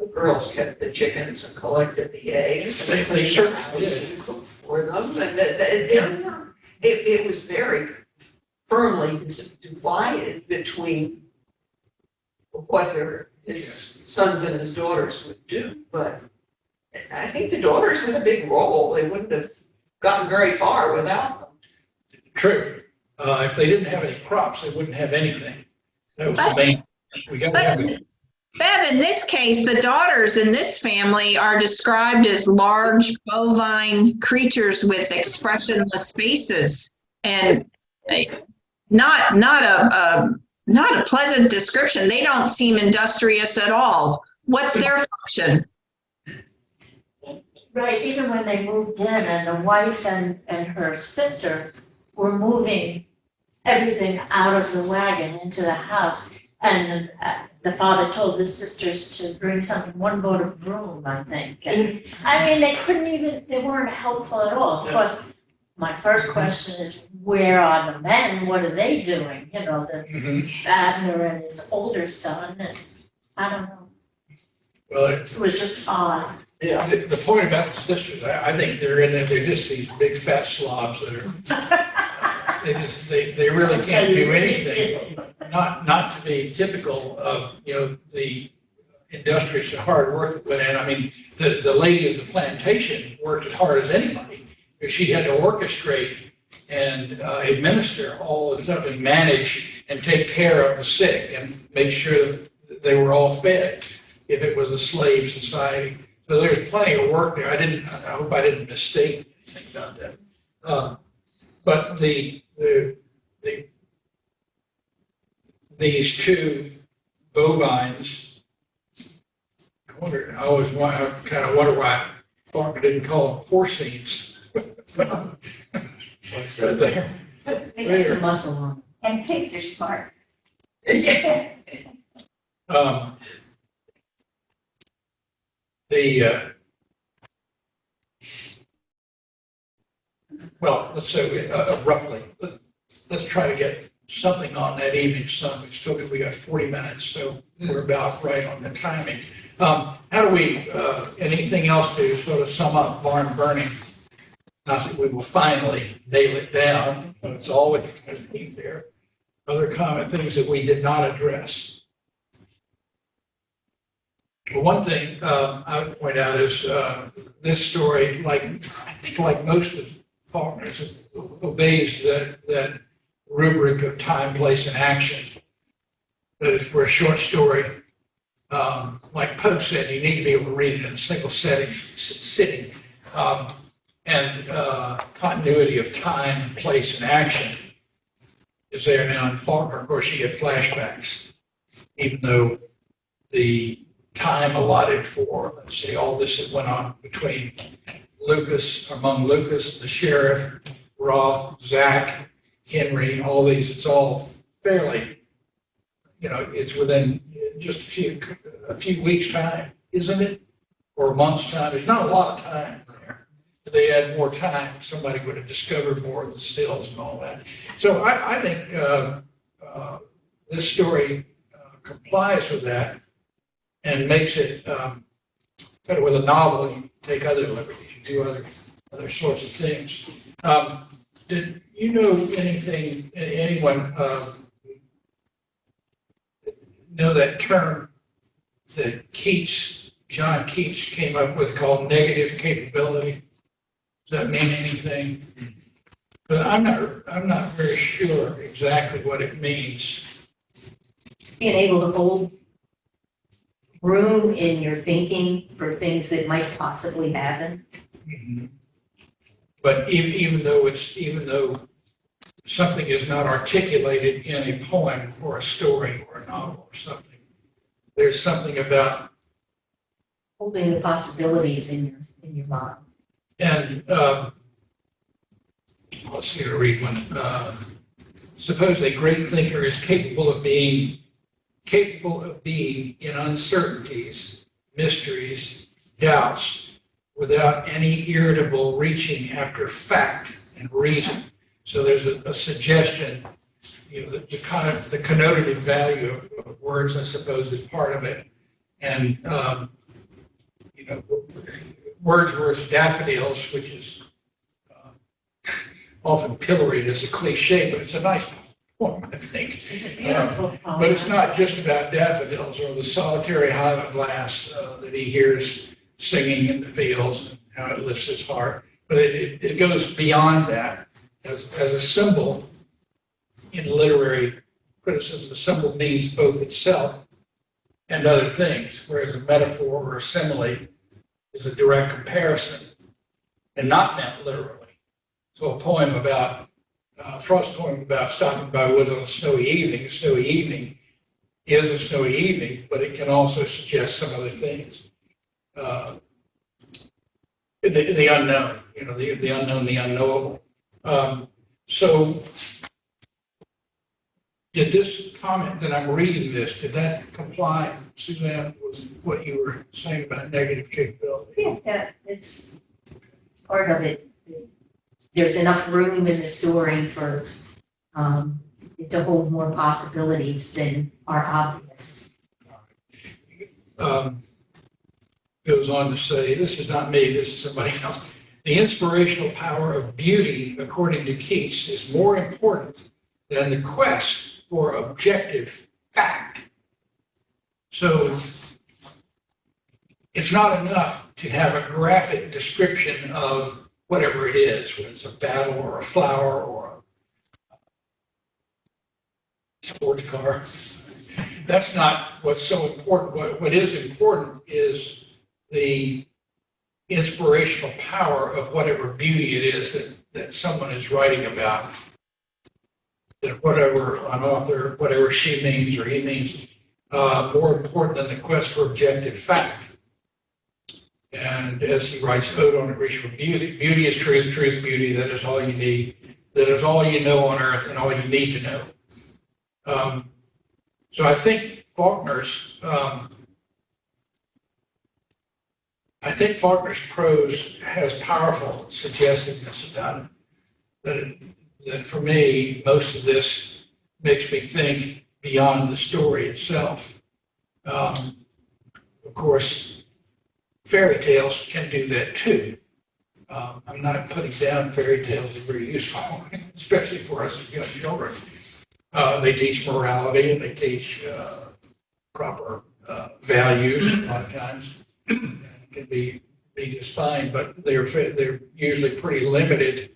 The girls kept the chickens and collected the eggs. They certainly did. And cooked for them, and it was very firmly divided between what his sons and his daughters would do. But I think the daughters had a big role. They wouldn't have gotten very far without them. True. If they didn't have any crops, they wouldn't have anything. That was the main. We got to have it. Bev, in this case, the daughters in this family are described as large bovine creatures with expressionless faces, and not a pleasant description. They don't seem industrious at all. What's their function? Right, even when they moved in and the wife and her sister were moving everything out of the wagon into the house. And the father told his sisters to bring one boat of broom, I think. And, I mean, they weren't helpful at all. Of course, my first question is, where are the men? What are they doing? You know, Abner and his older son, and I don't know. Well, It was just odd. Yeah. the point about the sisters, I think they're just these big fat slobs that are, they really can't do anything. Not to be typical of, you know, the industrious and hard work that went in. I mean, the lady of the plantation worked as hard as anybody because she had to orchestrate and administer all the stuff and manage and take care of the sick and make sure that they were all fed if it was a slave society. So there's plenty of work there. I hope I didn't mistake anything about that. But these two bovines, I always kind of wonder why Faulkner didn't call them porcines. What's that there? They got some muscle on them. And pigs are smart. Well, let's say abruptly, let's try to get something on that evening sun. We got 40 minutes, so we're about right on the timing. How do we, anything else to sort of sum up barn burning? Not that we will finally nail it down, but it's always going to be there. Other common things that we did not address. Well, one thing I would point out is this story, I think like most of Faulkner's, obeys that rubric of time, place, and action. That is for a short story. like Poe said, you need to be able to read it in a single sitting. And continuity of time, place, and action is there now. In Faulkner, of course, you get flashbacks, even though the time allotted for, let's say, all this that went on between among Lucas, the sheriff, Roth, Zach, Henry, all these, it's all fairly, it's within just a few weeks' time, isn't it? Or a month's time. There's not a lot of time there. If they had more time, somebody would have discovered more of the stills and all that. So I think this story complies with that and makes it better. With a novel, you take other liberties, you do other sorts of things. Did you know anyone know that term that John Keats came up with called negative capability? Does that mean anything? But I'm not very sure exactly what it means. Being able to hold room in your thinking for things that might possibly happen. Mhm. But even though something is not articulated in a poem or a story or a novel or something, there's something about Holding the possibilities in your mind. and let's see, I'll read one. Suppose a great thinker is capable of being in uncertainties, mysteries, doubts, without any irritable reaching after fact and reason. So there's a suggestion, the connotative value of words, I suppose, is part of it. And, Wordsworth's Daffodils, which is often pilloried as a cliche, but it's a nice poem, I think. It's a beautiful poem. But it's not just about daffodils or the solitary Highland lass that he hears singing in the fields and how it lifts his heart. But it goes beyond that. As a symbol in literary criticism, a symbol means both itself and other things, whereas a metaphor or a simile is a direct comparison and not meant literally. So a poem about, Frost's poem about stopping by woods on a snowy evening is a snowy evening, but it can also suggest some other things. The unknown, the unknown, the unknowable. So did this comment that I'm reading this, did that comply, Suzanne, with what you were saying about negative capability? Yeah, it's part of it. There's enough room in the story for it to hold more possibilities than are obvious. Goes on to say, this is not me, this is somebody else. The inspirational power of beauty, according to Keats, is more important than the quest for objective fact. So it's not enough to have a graphic description of whatever it is, whether it's a battle or a flower or a sports car. That's not what's so important. What is important is the inspirational power of whatever beauty it is that someone is writing about. That whatever an author, whatever she means or he means, more important than the quest for objective fact. And as he writes, Ode on Appreciable Beauty, beauty is truth, truth, beauty, that is all you need, that is all you know on earth and all you need to know. So I think Faulkner's prose has powerful suggestiveness about it. That for me, most of this makes me think beyond the story itself. Of course, fairy tales can do that too. I'm not putting down fairy tales as very useful, especially for us as young children. They teach morality and they teach proper values a lot of times. Can be just fine, but they're usually pretty limited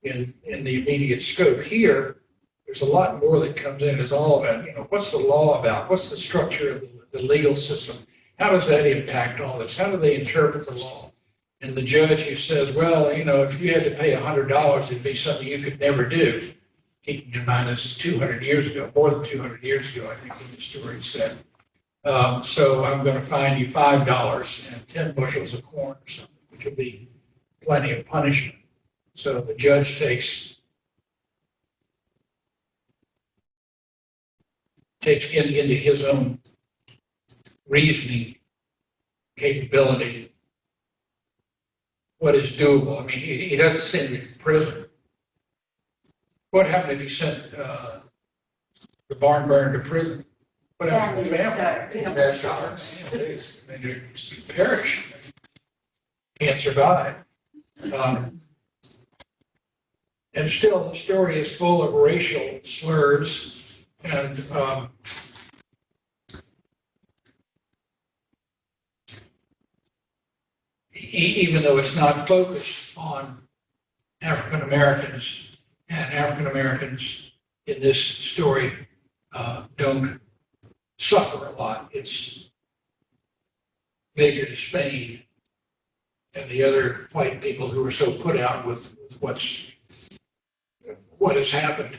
in the immediate scope. Here, there's a lot more that comes in. It's all about, what's the law about? What's the structure of the legal system? how does that impact all this? How do they interpret the law? And the judge who says, well, if you had to pay $100, it'd be something you could never do. Keeping in mind, this is 200 years ago, more than 200 years ago, I think in the story said. So I'm going to fine you $5 and 10 bushels of corn or something, which would be plenty of punishment. So the judge takes into his own reasoning capability what is doable. I mean, he doesn't send you to prison. What happened if he sent the barn burner to prison? What happened to the family? That's dollars. They just perish. Can't survive. And still, the story is full of racial slurs and even though it's not focused on African Americans, and African Americans in this story don't suffer a lot. It's Major to Spain and the other white people who are so put out with what has happened.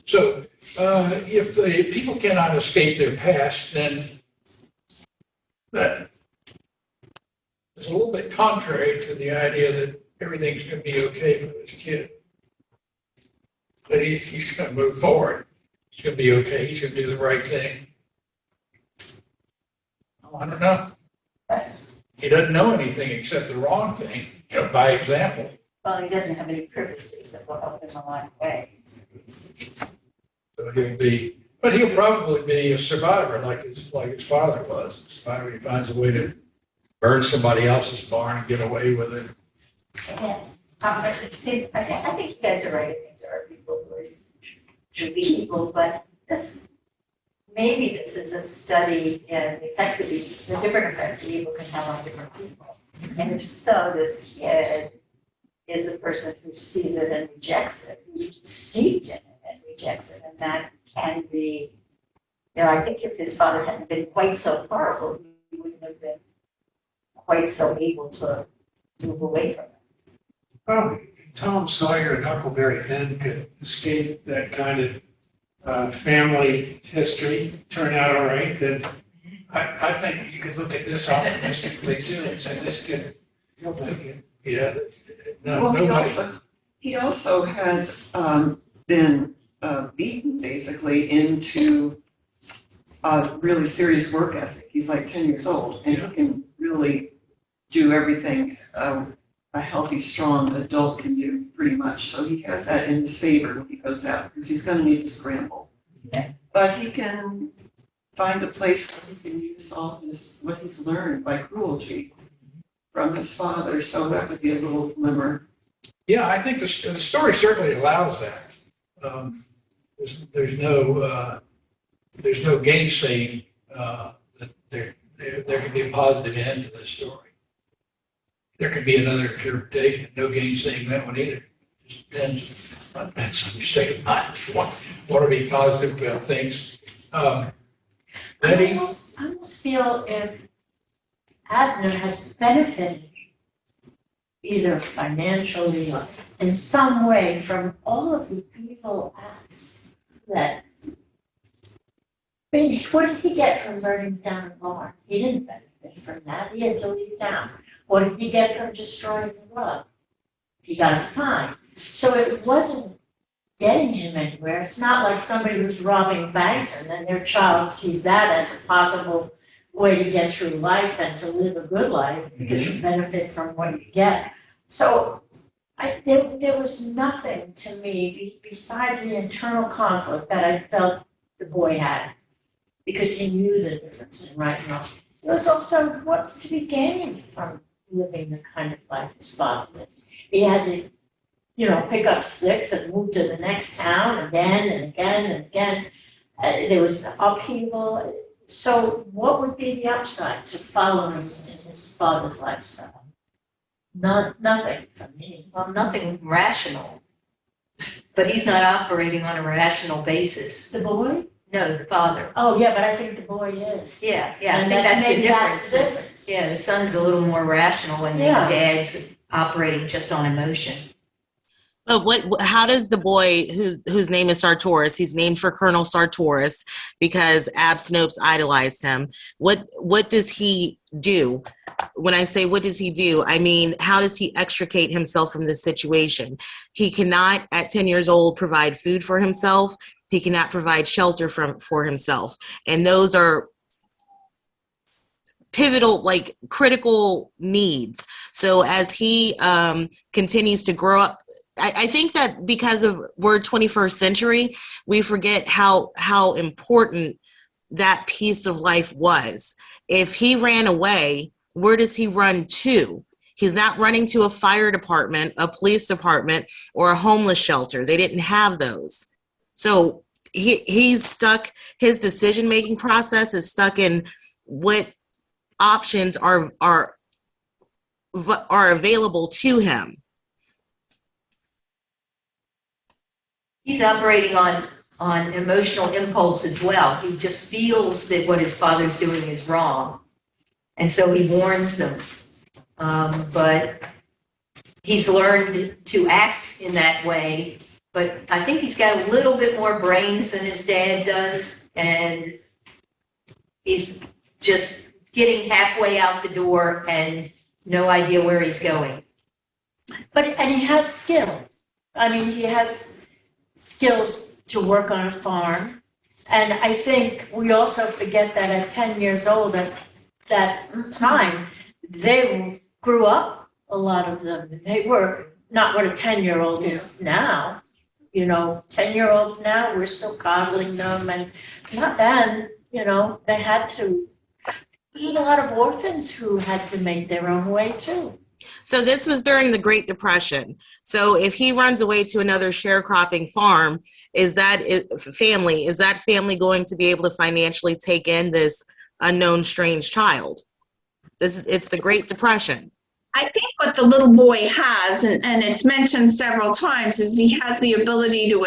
So if the people cannot escape their past, then that is a little bit contrary to the idea that everything's going to be okay for this kid. That he's going to move forward. He's going to be okay. He's going to do the right thing. Oh, I don't know. He doesn't know anything except the wrong thing, by example. Well, he doesn't have any privileges that will help him along the way. So he'll probably be a survivor like his father was. A survivor, he finds a way to burn somebody else's barn and get away with it. Yeah. See, I think you guys are right. I think there are people who should be evil, but maybe this is a study in the effects of evil, the different effects of evil can have on different people. And if so, this kid is the person who sees it and rejects it, who's steeped in it and rejects it. And that can be, I think if his father hadn't been quite so powerful, he wouldn't have been quite so able to move away from it. Well, Tom Sawyer and Huckleberry Finn could escape that kind of family history, turn out all right, then I think you could look at this optimistically too and say this kid, he'll make it. Yeah. No, Well, nobody. he also had been beaten basically into a really serious work ethic. He's like 10 years old and he can really do everything a healthy, strong adult can do pretty much. So he has that in his favor when he goes out because he's going to need to scramble. Yeah. But he can find a place where he can use all what he's learned by cruelty from his father. So that would be a little glimmer. Yeah, I think the story certainly allows that. There's no gainsaying that there can be a positive end to this story. There could be another interpretation, no gainsaying that one either. Just depends on the state of mind. Want to be positive about things. I almost feel if Abner has benefited either financially or in some way from all of the evil acts that, what did he get from burning down the barn? He didn't benefit from that. He had to leave town. What did he get from destroying the rug? He got a fine. So it wasn't getting him anywhere. It's not like somebody who's robbing banks and then their child sees that as a possible way to get through life and to live a good life because you benefit from what you get. So there was nothing to me besides the internal conflict that I felt the boy had because he knew the difference in right and wrong. There was also what's to be gained from living the kind of life his father lived. He had to, pick up sticks and move to the next town again and again and again. There was upheaval. So what would be the upside to following in his father's lifestyle? Nothing for me. Well, nothing rational. But he's not operating on a rational basis. The boy? No, the father. Oh, yeah, but I think the boy is. Yeah, yeah, I And think that's the maybe that's the difference. difference. Yeah, the son's a little more rational and the Yeah. dad's operating just on emotion. But how does the boy whose name is Sartoris, he's named for Colonel Sartoris because Ab Snopes idolized him. What does he do? When I say what does he do, I mean, how does he extricate himself from this situation? He cannot, at 10 years old, provide food for himself. He cannot provide shelter for himself. And those are pivotal, like critical needs. So as he continues to grow up, I think that because of we're 21st century, we forget how important that piece of life was. If he ran away, where does he run to? He's not running to a fire department, a police department, or a homeless shelter. They didn't have those. So he's stuck, his decision-making process is stuck in what options are available to him. He's operating on emotional impulse as well. He just feels that what his father's doing is wrong. And so he warns them. But he's learned to act in that way. But I think he's got a little bit more brains than his dad does. And he's just getting halfway out the door and no idea where he's going. And he has skill. I mean, he has skills to work on a farm. And I think we also forget that at 10 years old, at that time, they grew up, a lot of them. They were not what a 10-year-old is now. 10-year-olds now, we're still coddling them, and not then, they had to. We had a lot of orphans who had to make their own way too. So this was during the Great Depression. So if he runs away to another sharecropping farm, is that family going to be able to financially take in this unknown strange child? It's the Great Depression. I think what the little boy has, and it's mentioned several times, is he has the ability to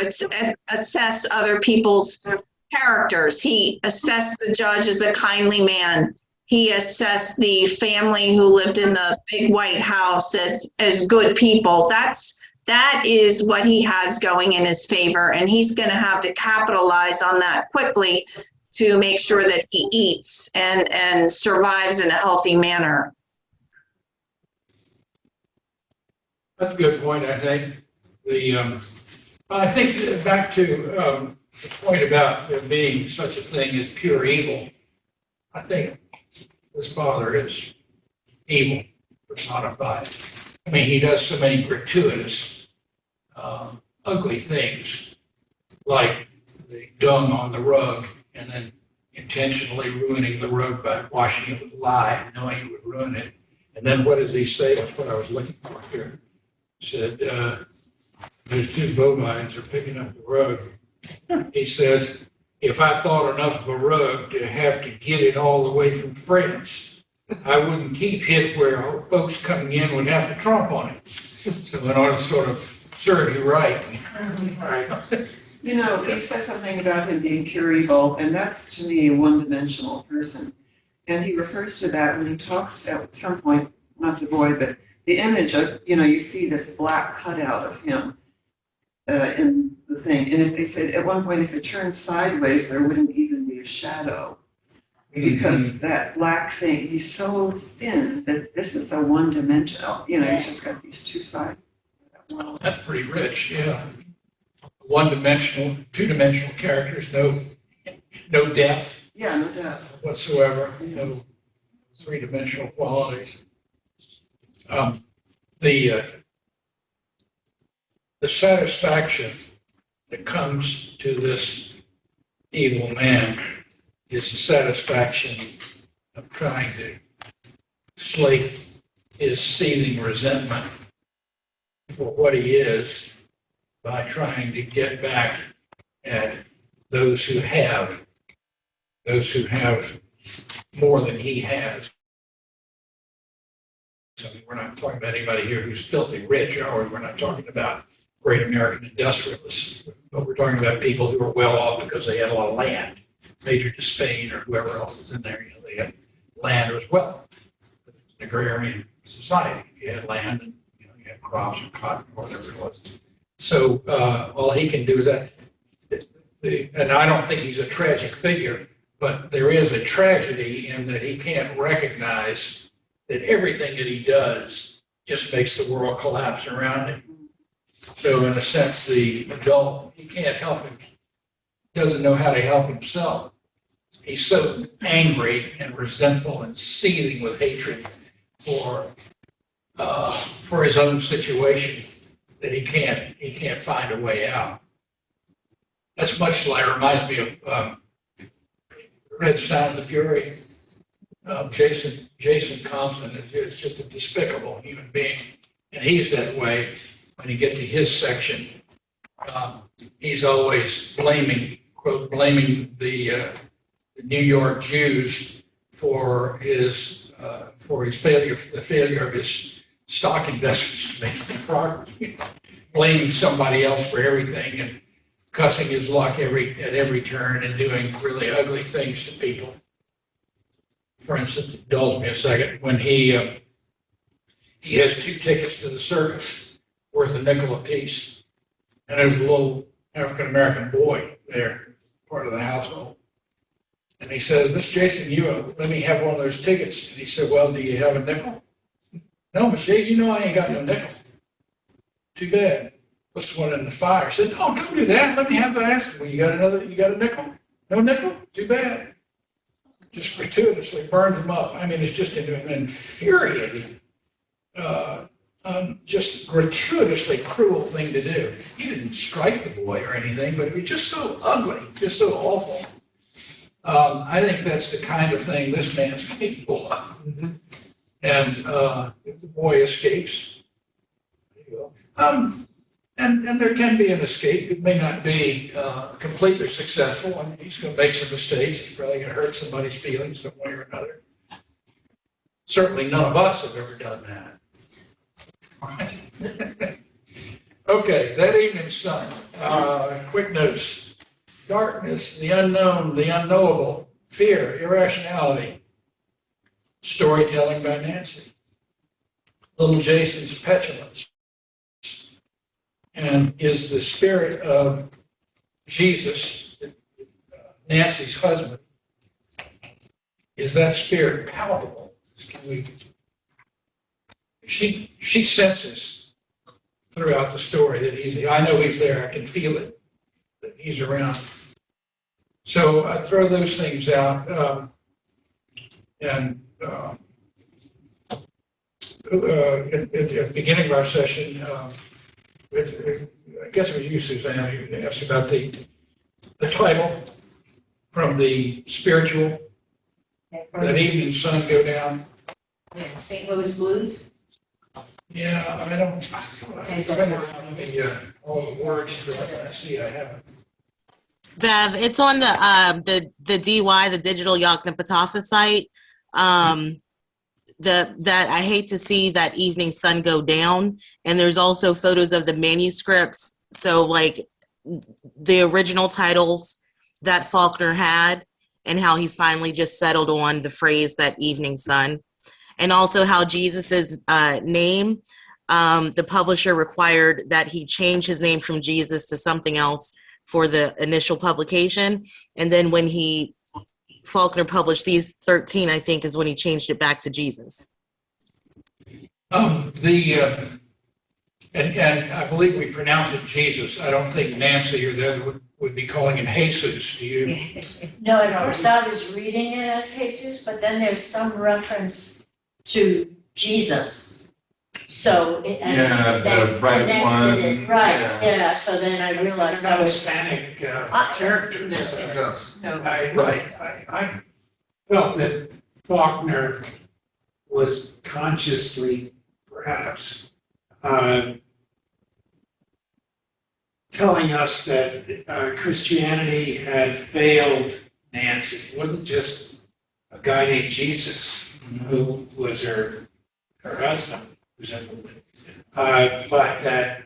assess other people's characters. He assessed the judge as a kindly man. He assessed the family who lived in the big white house as good people. That is what he has going in his favor, and he's going to have to capitalize on that quickly to make sure that he eats and survives in a healthy manner. That's a good point, I think. I think back to the point about there being such a thing as pure evil. I think his father is evil personified. I mean, he does so many gratuitous, ugly things, like the dung on the rug and then intentionally ruining the rug by washing it with lye, knowing it would ruin it. And then what does he say? That's what I was looking for here. He said, those two bovines are picking up the rug. He says, if I thought enough of a rug to have to get it all the way from France, I wouldn't keep it where folks coming in would have to tromp on it. So in order to sort of serve you right. Right. You said something about him being pure evil, and that's to me a one-dimensional person. And he refers to that when he talks at some point, not the boy, but the image of, you see this black cutout of him in the thing. And if they said at one point, if it turned sideways, there wouldn't even be a shadow. Because that black thing, he's so thin that this is the one dimensional, he's just got these two sides. Well, that's pretty rich, yeah. One-dimensional, two-dimensional characters, no depth Yeah, no depth. whatsoever, no three-dimensional qualities. The satisfaction that comes to this evil man is the satisfaction of trying to slake his seething resentment for what he is by trying to get back at those who have more than he has. I mean, we're not talking about anybody here who's filthy rich, are we? We're not talking about great American industrialists, but we're talking about people who were well off because they had a lot of land. Major to Spain or whoever else is in there, they had land was wealth. It's an agrarian society. You had land and you had crops or cotton or whatever it was. So all he can do is that. And I don't think he's a tragic figure, but there is a tragedy in that he can't recognize that everything that he does just makes the world collapse around him. So in a sense, the adult, he can't help him, doesn't know how to help himself. He's so angry and resentful and seething with hatred for his own situation that he can't find a way out. That's much like, reminds me of Red Sound of the Fury. Jason Thompson is just a despicable human being, and he's that way. When you get to his section, he's always blaming the New York Jews for his failure, the failure of his stock investments to make any progress. Blaming somebody else for everything and cussing his luck at every turn and doing really ugly things to people. For instance, indulge me a second, when he has 2 tickets to the circus worth a nickel apiece, and there's a little African-American boy there, part of the household. And he says, Miss Jason, let me have one of those tickets. And he said, well, do you have a nickel? No, Miss Jason, I ain't got no nickel. Too bad. Puts one in the fire. I said, no, don't do that. Let me have the ass. Well, you got a nickel? No nickel? Too bad. Just gratuitously burns them up. I mean, it's just an infuriating, just gratuitously cruel thing to do. He didn't strike the boy or anything, but it was just so ugly, just so awful. I think that's the kind of thing this man's capable of. And if the boy escapes, there you go. And there can be an escape. It may not be completely successful, and he's going to make some mistakes. He's probably going to hurt somebody's feelings some way or another. Certainly none of us have ever done that. Okay, that evening sun. Quick notes. Darkness, the unknown, the unknowable, fear, irrationality. Storytelling by Nancy. Little Jason's petulance. And is the spirit of Jesus, Nancy's husband, is that spirit palatable? She senses throughout the story that I know he's there, I can feel it, that he's around. So I throw those things out, and at the beginning of our session, I guess it was you, Suzanne, who asked about the title from the spiritual, that evening sun go down. St. Louis Blues? Yeah, I don't, all the words that I see, I haven't. Bev, it's on the DY, the Digital Yoknapatawpha site. That I hate to see that evening sun go down. And there's also photos of the manuscripts. So like the original titles that Faulkner had and how he finally just settled on the phrase that evening sun. And also how Jesus's name, the publisher required that he change his name from Jesus to something else for the initial publication. And then when Faulkner published these 13, I think, is when he changed it back to Jesus. And I believe we pronounce it Jesus. I don't think Nancy or the other would be calling him Jesus. Do you? No, at first I was reading it as Jesus, but then there's some reference to Jesus. So it the right connected one. it, right, yeah, so then I realized that was. Hispanic characters. No. I felt that Faulkner was consciously, perhaps, telling us that Christianity had failed Nancy. It wasn't just a guy named Jesus who was her husband, presumably, but that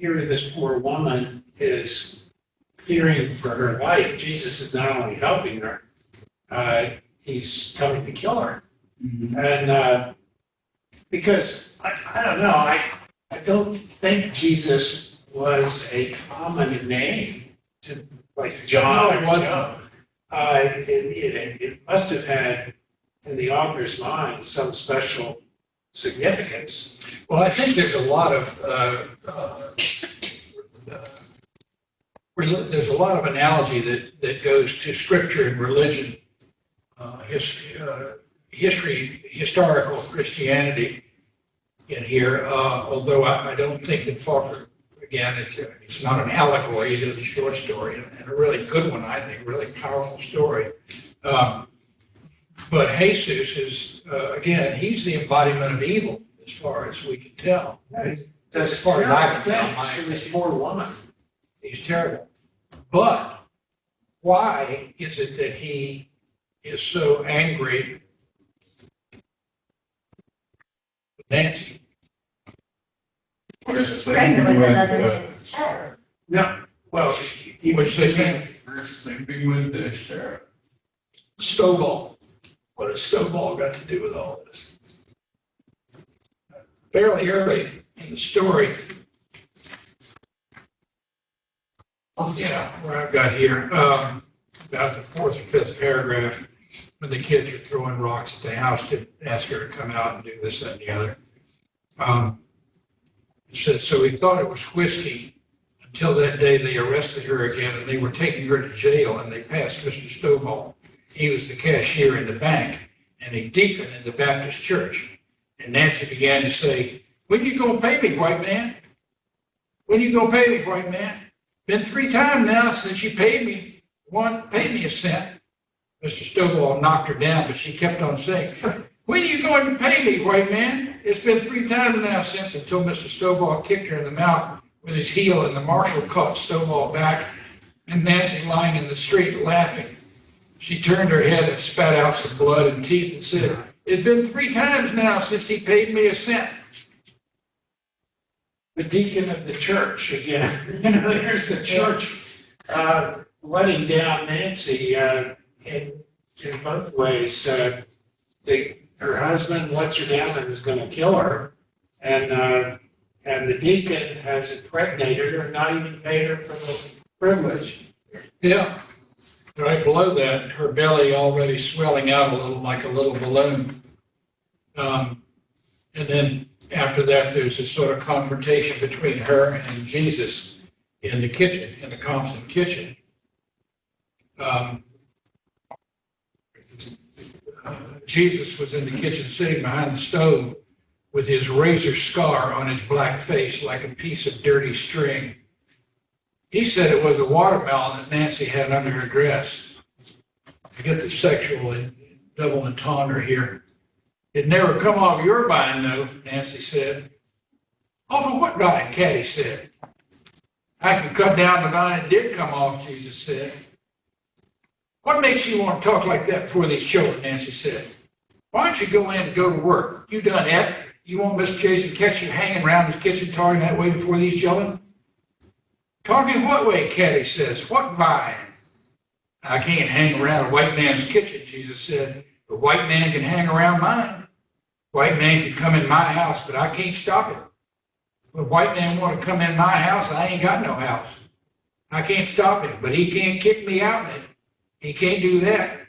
here this poor woman is fearing for her life. Jesus is not only helping her, he's coming to kill her. And because I don't know, I don't think Jesus was a common name to like John or Joe. It must have had in the author's mind some special significance. Well, I think there's a lot of there's a lot of analogy that goes to scripture and religion, historical Christianity in here. Although I don't think that Faulkner, again, it's not an allegory. It is a short story and a really good one, I think, really powerful story. But Jesus is, again, he's the embodiment of evil as far as we can tell. As far as I can tell, my to this poor woman. he's terrible. But why is it that he is so angry with Nancy? She's pregnant with another man's child. No, well, he Which they think We're sleeping with the sheriff. Stovall. What has Stovall got to do with all this? Fairly early in the story, where I've got here, about the fourth or fifth paragraph, when the kids are throwing rocks at the house to ask her to come out and do this, that, and the other. It said, so he thought it was whiskey until that day they arrested her again and they were taking her to jail and they passed Mr. Stovall. He was the cashier in the bank and a deacon in the Baptist church. And Nancy began to say, when you gonna pay me, white man? When you gonna pay me, white man? Been 3 times now since you paid me. Paid me a cent. Mr. Stovall knocked her down, but she kept on saying, when you going to pay me, white man? It's been 3 times now since, until Mr. Stovall kicked her in the mouth with his heel and the marshal caught Stovall back and Nancy lying in the street laughing. She turned her head and spat out some blood and teeth and said, it's been 3 times now since he paid me a cent. the deacon of the church again. There's the church letting down Nancy in both ways. Her husband lets her down and is going to kill her, and the deacon has impregnated her, and not even paid her for the privilege. Yeah. Right below that, her belly already swelling out a little, like a little balloon. And then after that, there's this sort of confrontation between her and Jesus in the kitchen, in the Compson kitchen. Jesus was in the kitchen sitting behind the stove with his razor scar on his black face like a piece of dirty string. He said it was a watermelon that Nancy had under her dress. I get the sexual and double entendre here. It never come off your vine, though, Nancy said. Off of what vine? Caddy said. I could cut down the vine. It did come off, Jesus said. What makes you want to talk like that before these children, Nancy said. Why don't you go in and go to work? You done that? You want Mr. Jason to catch you hanging around the kitchen talking that way before these children? Talking what way, Caddy says. What vine? I can't hang around a white man's kitchen, Jesus said. A white man can hang around mine. White man can come in my house, but I can't stop him. If a white man want to come in my house, I ain't got no house. I can't stop him, but he can't kick me out in it. He can't do that.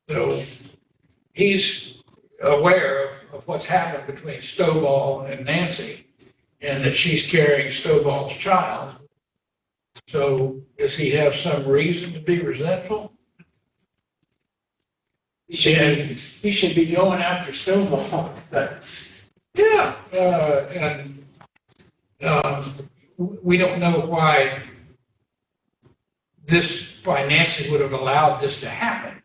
So he's aware of what's happened between Stovall and Nancy, and that she's carrying Stovall's child. So does he have some reason to be resentful? He should be going after Stovall. Yeah, we don't know why Nancy would have allowed this to happen.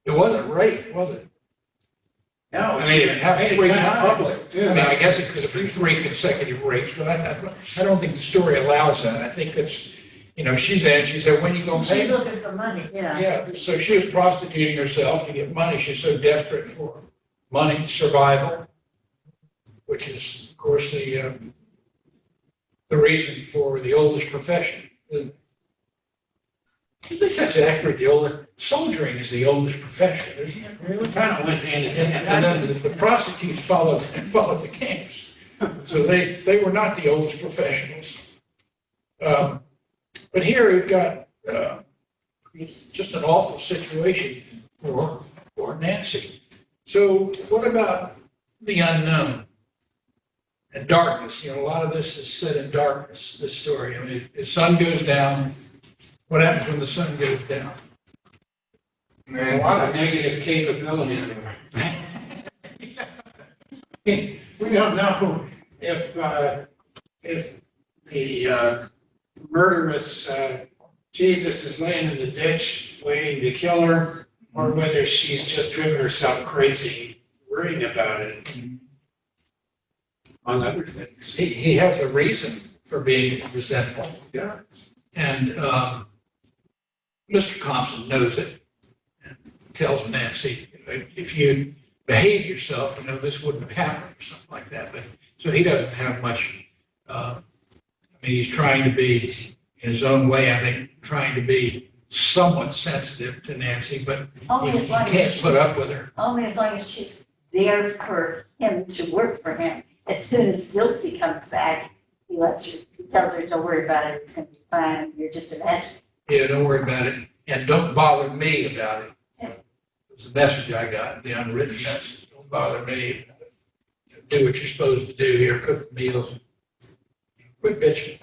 It wasn't rape, was it? No, I mean, it happened 3 times. public too. I mean, I guess it could have been 3 consecutive rapes, but I don't think the story allows that. I think that's, she said, when you gonna pay She's me? looking for money, yeah. Yeah, so she was prostituting herself to get money. She's so desperate for money, survival. which is, of course, the reason for the oldest profession. I think that's accurate. The oldest soldiering is the oldest profession, isn't it? Really? Kind of went hand in hand. And then the prostitutes followed the camps. So they were not the oldest professionals. But here we've got just an awful situation for Nancy. So what about the unknown and darkness? You know, a lot of this is set in darkness, this story. I mean, the sun goes down. What happens when the sun goes down? There's a lot of negative capability there. We don't know if the murderous Jesus is laying in the ditch waiting to kill her, or whether she's just driven herself crazy worrying about it, among other things. He has a reason for being resentful. Yeah. And Mr. Thompson knows it and tells Nancy, if you behave yourself, you know, this wouldn't have happened or something like that. But so he doesn't have much, I mean, he's trying to be, in his own way, I think, trying to be somewhat sensitive to Nancy, but Only he as long can't as put up with her. Only as long as she's there for him to work for him. As soon as Dilsey comes back, he tells her, don't worry about it, it's gonna be fine, you're just imagining. Yeah, don't worry about it, and don't bother me about it. It was the message I got, the unwritten message. Don't bother me. Do what you're supposed to do here, cook the meals. Quit bitching.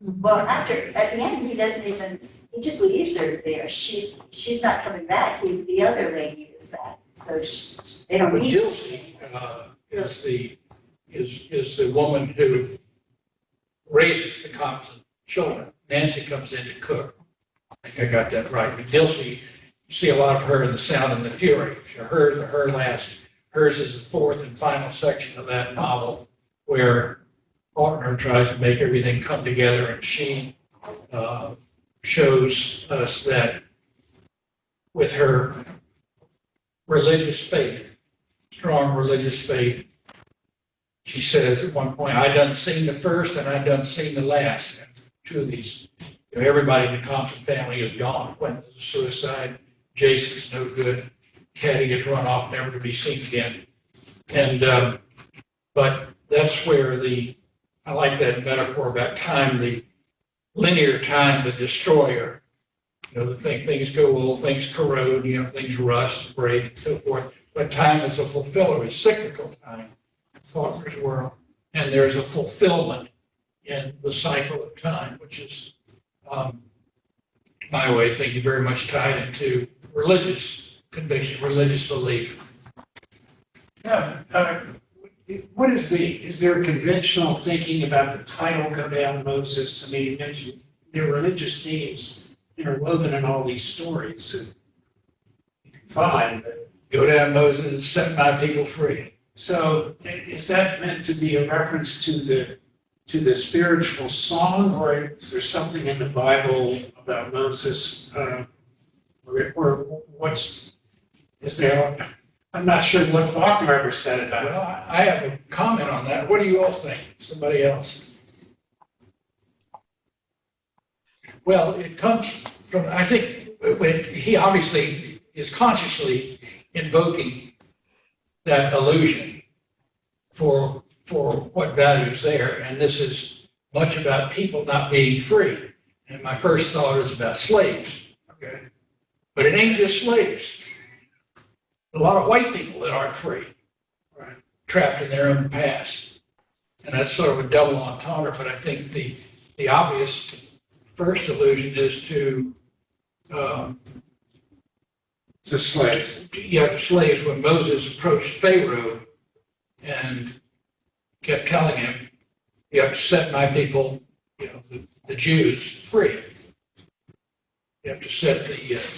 Well, at the end, he just leaves her there. She's not coming back. The other lady is back. So they don't But need. Dilsey is the woman who raises the Compton children. Nancy comes in to cook. I think I got that right. But Dilsey, you see a lot of her in The Sound and the Fury. Hers is the fourth and final section of that novel where Faulkner tries to make everything come together, and she shows us that with her religious faith, strong religious faith, she says at one point, I done seen the first and I done seen the last. And two of these, you know, everybody in the Thompson family is gone. Quentin's a suicide, Jason's no good, Caddy gets run off, never to be seen again. And but that's where I like that metaphor about time, the linear time, the destroyer. You know, things go old, things corrode, you know, things rust, break, and so forth. But time is a fulfiller, it's cyclical time, Faulkner's world. And there's a fulfillment in the cycle of time, which is, my way of thinking, very much tied into religious conviction, religious belief. Yeah, what is there conventional thinking about the title Go Down Moses? I mean, you mentioned there are religious themes interwoven in all these stories. And you can find, but Go down, Moses, set my people free. so is that meant to be a reference to the spiritual song, or is there something in the Bible about Moses, or is there? I'm not sure what Faulkner ever said about it. Well, I have a comment on that. What do you all think? Somebody else? Well, it comes from, I think, when he obviously is consciously invoking that illusion for what value is there. And this is much about people not being free. And my first thought is about slaves. Okay. But it ain't just slaves. A lot of white people that aren't free, right, trapped in their own past. And that's sort of a double entendre, but I think the obvious first allusion is to The slaves. the slaves when Moses approached Pharaoh and kept telling him, you have to set my people, you know, the Jews free. You have to set the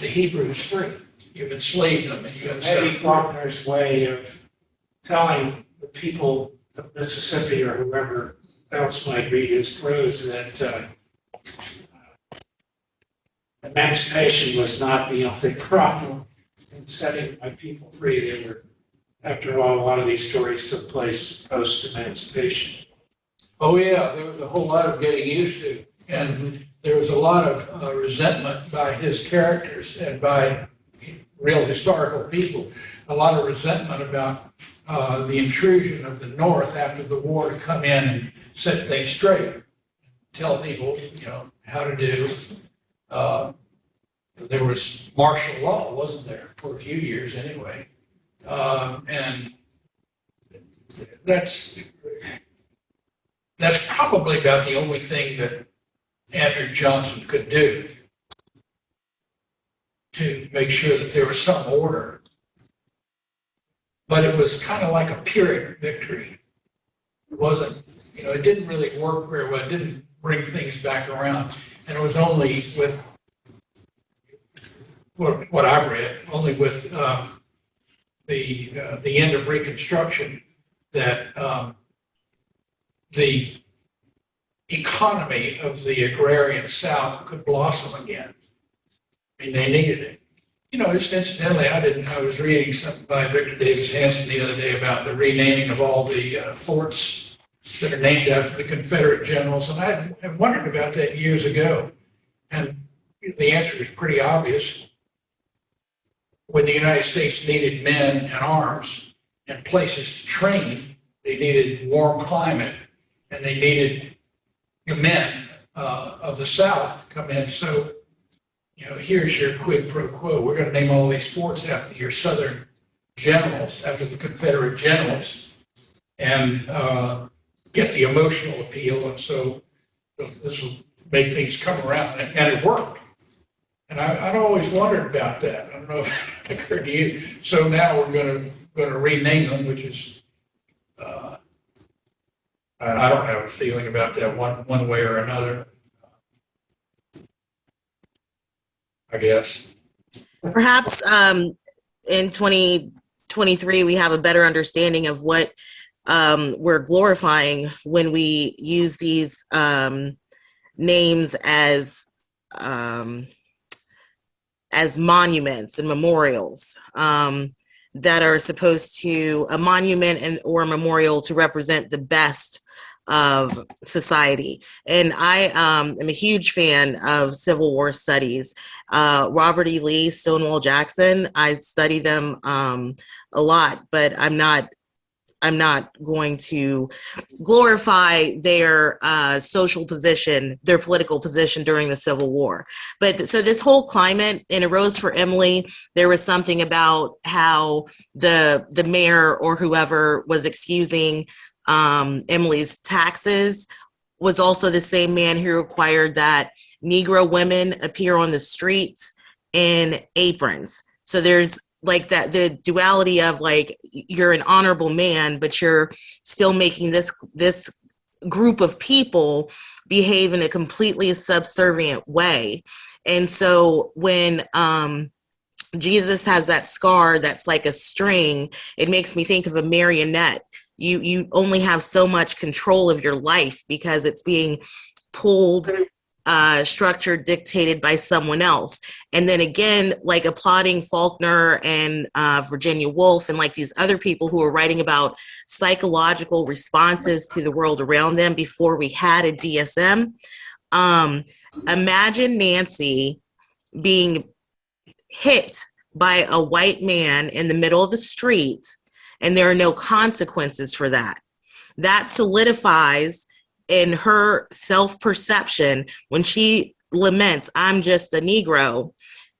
Hebrews free. You've enslaved them and you have to set Maybe them free. Faulkner's way of telling the people of Mississippi or whoever else might read his prose that emancipation was not the only problem in setting my people free. There were After all, a lot of these stories took place post-emancipation. Oh, yeah, there was a whole lot of getting used to. And there was a lot of resentment by his characters and by real historical people. A lot of resentment about the intrusion of the North after the war to come in and set things straight, tell people, how to do. There was martial law, wasn't there, for a few years anyway. And that's probably about the only thing that Andrew Johnson could do to make sure that there was some order. But it was kind of like a Pyrrhic victory. It wasn't, it didn't really work very well. It didn't bring things back around. And it was only with what I read, only with the end of Reconstruction that the economy of the agrarian South could blossom again. I mean, they needed it. Just incidentally, I was reading something by Victor Davis Hanson the other day about the renaming of all the forts that are named after the Confederate generals, and I had wondered about that years ago. And the answer is pretty obvious. When the United States needed men and arms and places to train, they needed warm climate, and they needed the men of the South to come in. So, here's your quid pro quo. We're going to name all these forts after your Southern generals, after the Confederate generals, and get the emotional appeal. And so this will make things come around. And it worked. And I've always wondered about that. I don't know if it occurred to you. So now we're going to rename them, which is, I don't have a feeling about that one way or another, I guess. Perhaps in 2023, we have a better understanding of what we're glorifying when we use these names as monuments and memorials that are supposed to, a monument or a memorial to represent the best of society. And I am a huge fan of Civil War studies. Robert E. Lee, Stonewall Jackson, I study them a lot, but I'm not going to glorify their social position, their political position during the Civil War. But so this whole climate in A Rose for Emily, there was something about how the mayor or whoever was excusing Emily's taxes was also the same man who required that Negro women appear on the streets in aprons. So there's like that, the duality of like, you're an honorable man, but you're still making this group of people behave in a completely subservient way. And so when Jesus has that scar that's like a string, it makes me think of a marionette. You only have so much control of your life because it's being pulled, structured, dictated by someone else. And then again, like applauding Faulkner and Virginia Woolf and like these other people who are writing about psychological responses to the world around them before we had a DSM. Imagine Nancy being hit by a white man in the middle of the street, and there are no consequences for that. That solidifies in her self-perception when she laments, I'm just a Negro.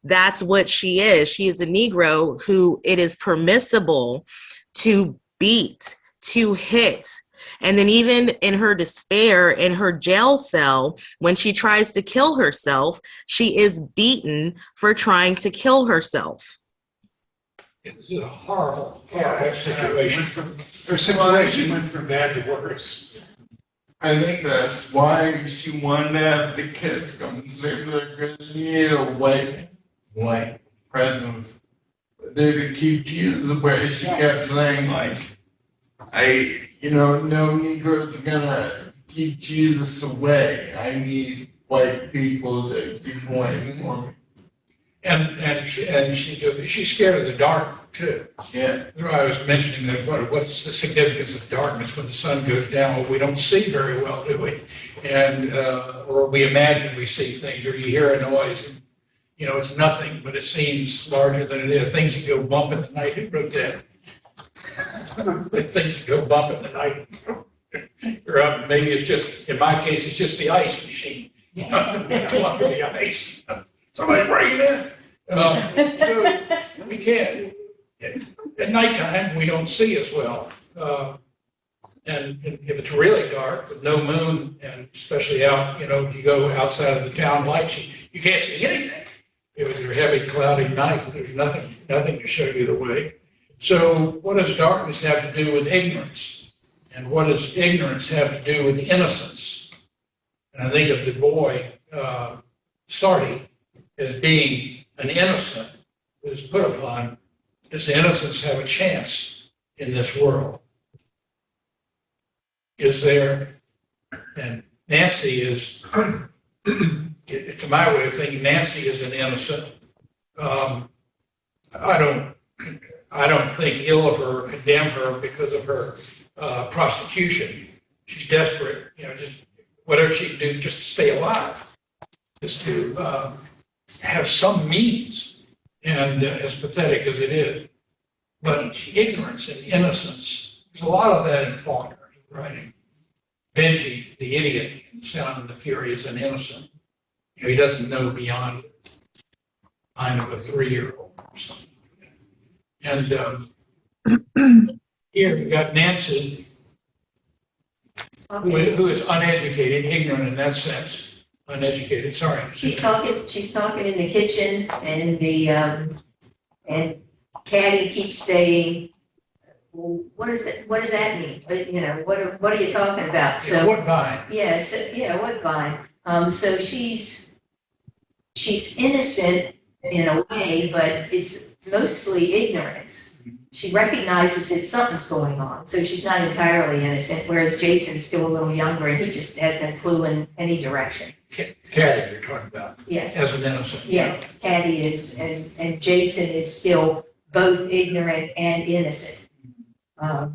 That's what she is. She is a Negro who it is permissible to beat, to hit. And then even in her despair, in her jail cell, when she tries to kill herself, she is beaten for trying to kill herself. This is a horrible situation. Her situation went from bad to worse. I think that's why she wanted to have the kids come save her, because you need a white presence. But they to keep Jesus away, she kept saying like, no Negro's gonna keep Jesus away. I need white people to keep away for me. And she's scared of the dark too. Yeah. That's why I was mentioning that what's the significance of darkness when the sun goes down? Well, we don't see very well, do we? And, or we imagine we see things, or you hear a noise and, it's nothing, but it seems larger than it is. Things that go bump in the night, who wrote that? Things that go bump in the night. Or maybe it's just, in my case, it's just the ice machine. Lump in the ice. Somebody bring it in. So we can't. At nighttime, we don't see as well. And if it's really dark with no moon, and especially out, you go outside of the town lights, you can't see anything. If it's a heavy, cloudy night, there's nothing to show you the way. So what does darkness have to do with ignorance? And what does ignorance have to do with innocence? And I think of the boy, Sardi, as being an innocent who is put upon. Does innocence have a chance in this world? Is there, and Nancy is, to my way of thinking, Nancy is an innocent. I don't think ill of her or condemn her because of her prostitution. She's desperate, just whatever she can do just to stay alive, just to have some means. And as pathetic as it is, but ignorance and innocence, there's a lot of that in Faulkner's writing. Benji, the idiot, in Sound and the Fury, is an innocent. He doesn't know beyond the mind of a 3-year-old or something like that. And here we've got Nancy, who is uneducated, ignorant in that sense. Uneducated, sorry. She's talking in the kitchen and and Caddy keeps saying, well, what does that mean? What are you talking about? So What vine? what vine? So she's innocent in a way, but it's mostly ignorance. She recognizes that something's going on, so she's not entirely innocent, whereas Jason's still a little younger and he just has no clue in any direction. Caddy, you're talking about, Yeah. as an innocent. Yeah, Caddy is, and Jason is still both ignorant and innocent. So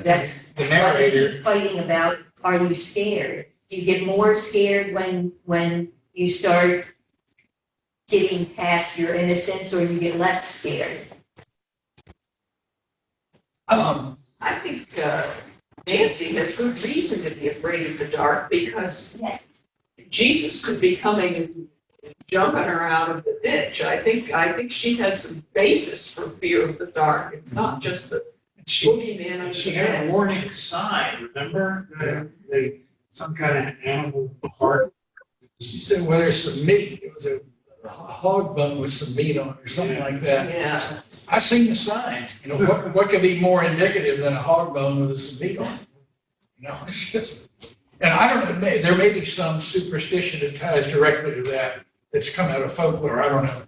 that's The narrator, fighting about, are you scared? Do you get more scared when you start getting past your innocence, or you get less scared? I think Nancy has good reason to be afraid of the dark because Yeah. Jesus could be coming and jumping her out of the ditch. I think she has some basis for fear of the dark. It's not just the boogeyman of She the had a head. warning sign, remember? Some kind of animal part. she said, well, there's some meat. It was a hog bun with some meat on it or something like that. Yeah. I seen the sign. What could be more indicative than a hog bone with some meat on it? It's just, and I don't know, there may be some superstition that ties directly to that's come out of folklore. I don't know.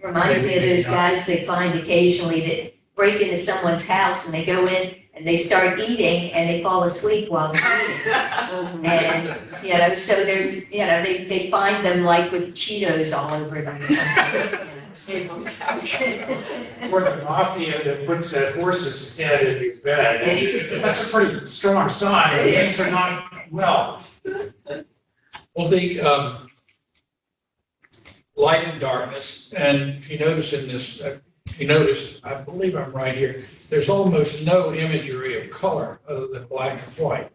Reminds me of those guys they find occasionally that break into someone's house and they go in and they start eating and they fall asleep while they're eating. And, so there's, they find them like with Cheetos all over them or something. Sleep on the couch. Or the mafia that puts that horse's head in your bed. That's a pretty strong sign that things are not well. Well, the light and darkness, and if you notice in this, I believe I'm right here, there's almost no imagery of color other than black and white,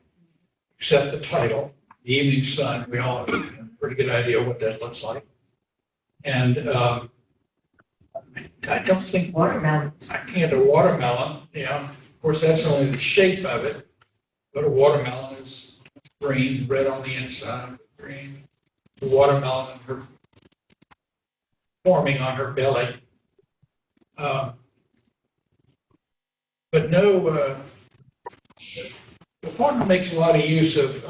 except the title, The Evening Sun. We all have a pretty good idea what that looks like. And I don't think Watermelon. a watermelon, of course, that's only the shape of it, but a watermelon is green, red on the inside, green. The watermelon, her forming on her belly. But no, the Faulkner makes a lot of use of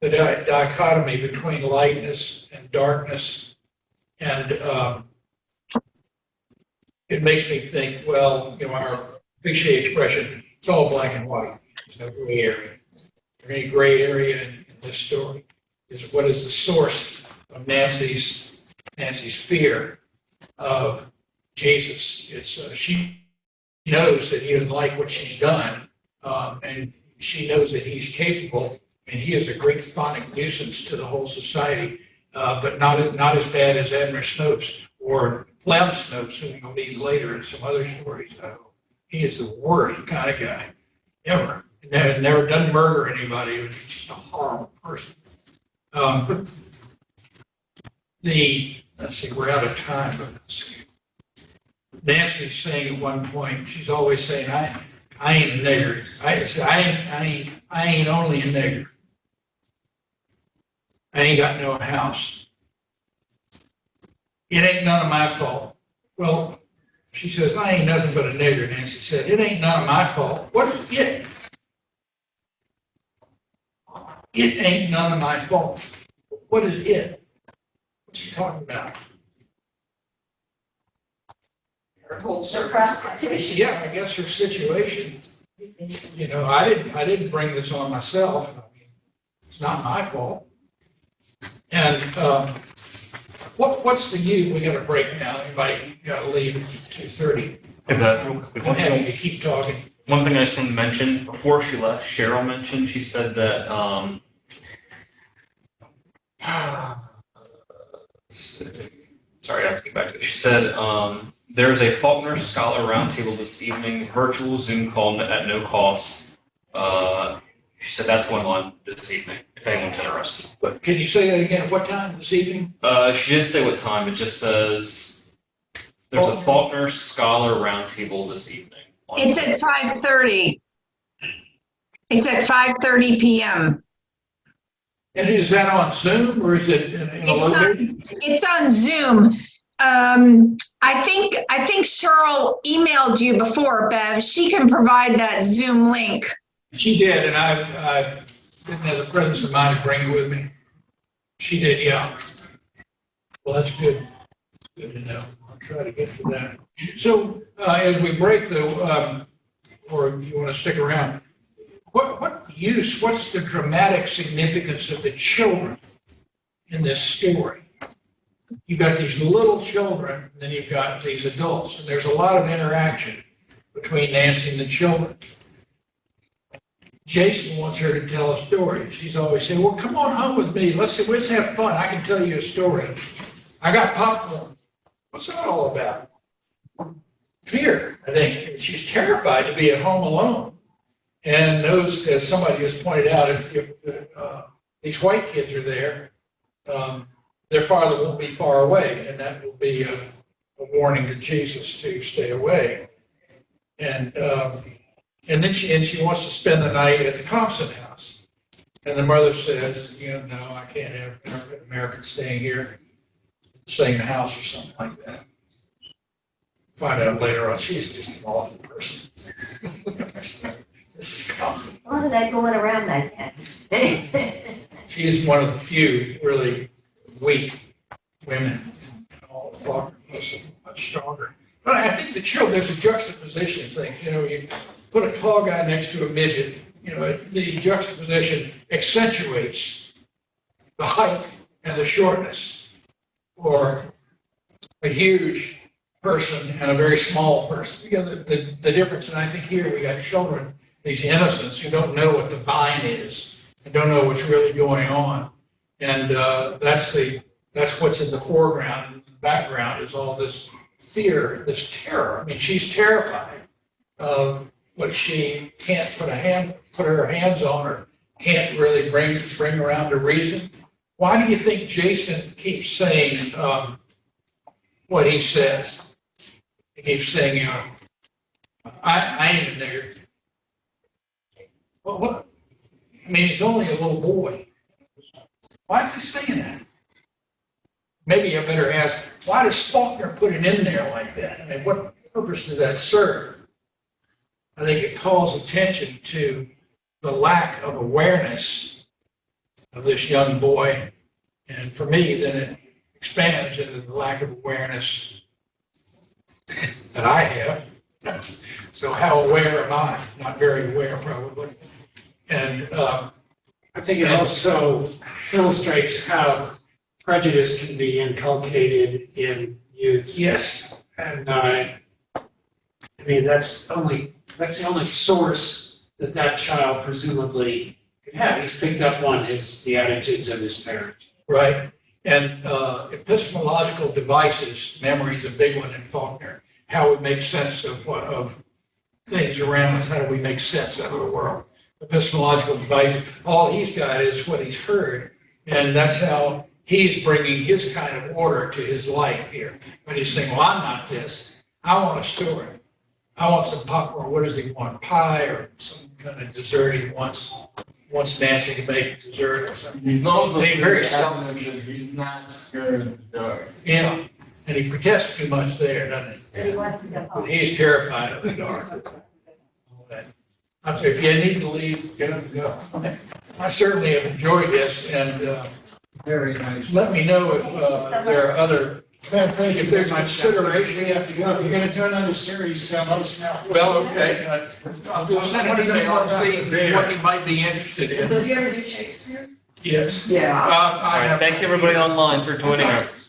the dichotomy between lightness and darkness. And it makes me think, well, our cliche expression, it's all black and white. There's no gray area. Is there any gray area in this story? What is the source of Nancy's fear of Jesus. It's she knows that he doesn't like what she's done, and she knows that he's capable, and he is a great sonic nuisance to the whole society, but not as bad as Admiral Snopes or Clem Snopes, who you'll meet later in some other stories. He is the worst kind of guy ever. Never done murder anybody. He was just a horrible person. Let's see, we're out of time, but let's see. Nancy's saying at one point, she's always saying, I ain't a nigger. I ain't only a nigger. I ain't got no house. It ain't none of my fault. Well, she says, I ain't nothing but a nigger. Nancy said, it ain't none of my fault. What is it? It ain't none of my fault. What is it? What's she talking about? Her whole The prostitution. Yeah, I guess her situation. You know, I didn't bring this on myself. I mean, it's not my fault. And what's the you? We got to break now. Everybody got to leave at 2:30. I'm having to keep talking. One thing I just want to mention before she left, Cheryl mentioned, she said that sorry, I have to get back to it. She said there's a Faulkner Scholar Roundtable this evening, virtual Zoom call at no cost. She said that's going on this evening, if anyone's interested. But can you say that again? What time this evening? She didn't say what time. It just says there's a Faulkner Scholar Roundtable this evening. It's at 5:30. It's at 5:30 p.m. And is that on Zoom or is it in a location? It's on Zoom. I think Cheryl emailed you before, Bev. She can provide that Zoom link. She did, and I didn't have the presence of mind to bring it with me. She did, yeah. Well, that's good. Good to know. I'll try to get to that. So as we break or if you want to stick around, what's the dramatic significance of the children in this story? You've got these little children, and then you've got these adults, and there's a lot of interaction between Nancy and the children. Jason wants her to tell a story. She's always saying, well, come on home with me. Let's have fun. I can tell you a story. I got popcorn. What's that all about? Fear, I think. She's terrified to be at home alone. And knows, as somebody has pointed out, if these white kids are there, their father won't be far away. And that will be a warning to Jesus to stay away. And then she wants to spend the night at the Thompson house. And the mother says, no, I can't have Americans staying here, staying in the house or something like that. Find out later on, she's just an awful person. Mrs. Thompson. A lot of that going around that cat. She is one of the few really weak women in all of Faulkner. Most of them much stronger. But I think there's a juxtaposition thing. You put a tall guy next to a midget, the juxtaposition accentuates the height and the shortness, or a huge person and a very small person. The difference, and I think here we got children, these innocents who don't know what the vine is and don't know what's really going on. And that's what's in the foreground. And the background is all this fear, this terror. I mean, she's terrified of what she can't put her hands on, or can't really bring around to reason. Why do you think Jason keeps saying what he says? He keeps saying, I ain't a nigger. Well, what? I mean, he's only a little boy. Why is he saying that? Maybe I better ask, why does Faulkner put it in there like that? I mean, what purpose does that serve? I think it calls attention to the lack of awareness of this young boy. And for me, then it expands into the lack of awareness that I have. So how aware am I? Not very aware, probably. And I think it also illustrates how prejudice can be inculcated in youth. yes, And I mean, that's the only source that child presumably could have. He's picked up on the attitudes of his parents. Right? And epistemological devices, memory is a big one in Faulkner. How we make sense of things around us. How do we make sense out of the world? Epistemological devices, all he's got is what he's heard. And that's how he's bringing his kind of order to his life here. But he's saying, well, I'm not this. I want a story. I want some popcorn. What does he want? Pie or some kind of dessert he wants Nancy to make dessert or something. He's also Being very selfish. He's not scared of the dark. Yeah, and he protests too much there, doesn't he? But he wants to go But home. he's terrified of the dark. All that. I'm sorry, if you need to leave, get up and go. I certainly have enjoyed this, and Very nice. let me know if there are other, if there's consideration, you have to go. You're gonna do another series, let us know. Well, okay, I'll do send an email and see what he might be interested in. Do you ever do Shakespeare? Yes. Yeah. I All right, have- thank you everybody online for joining That's us.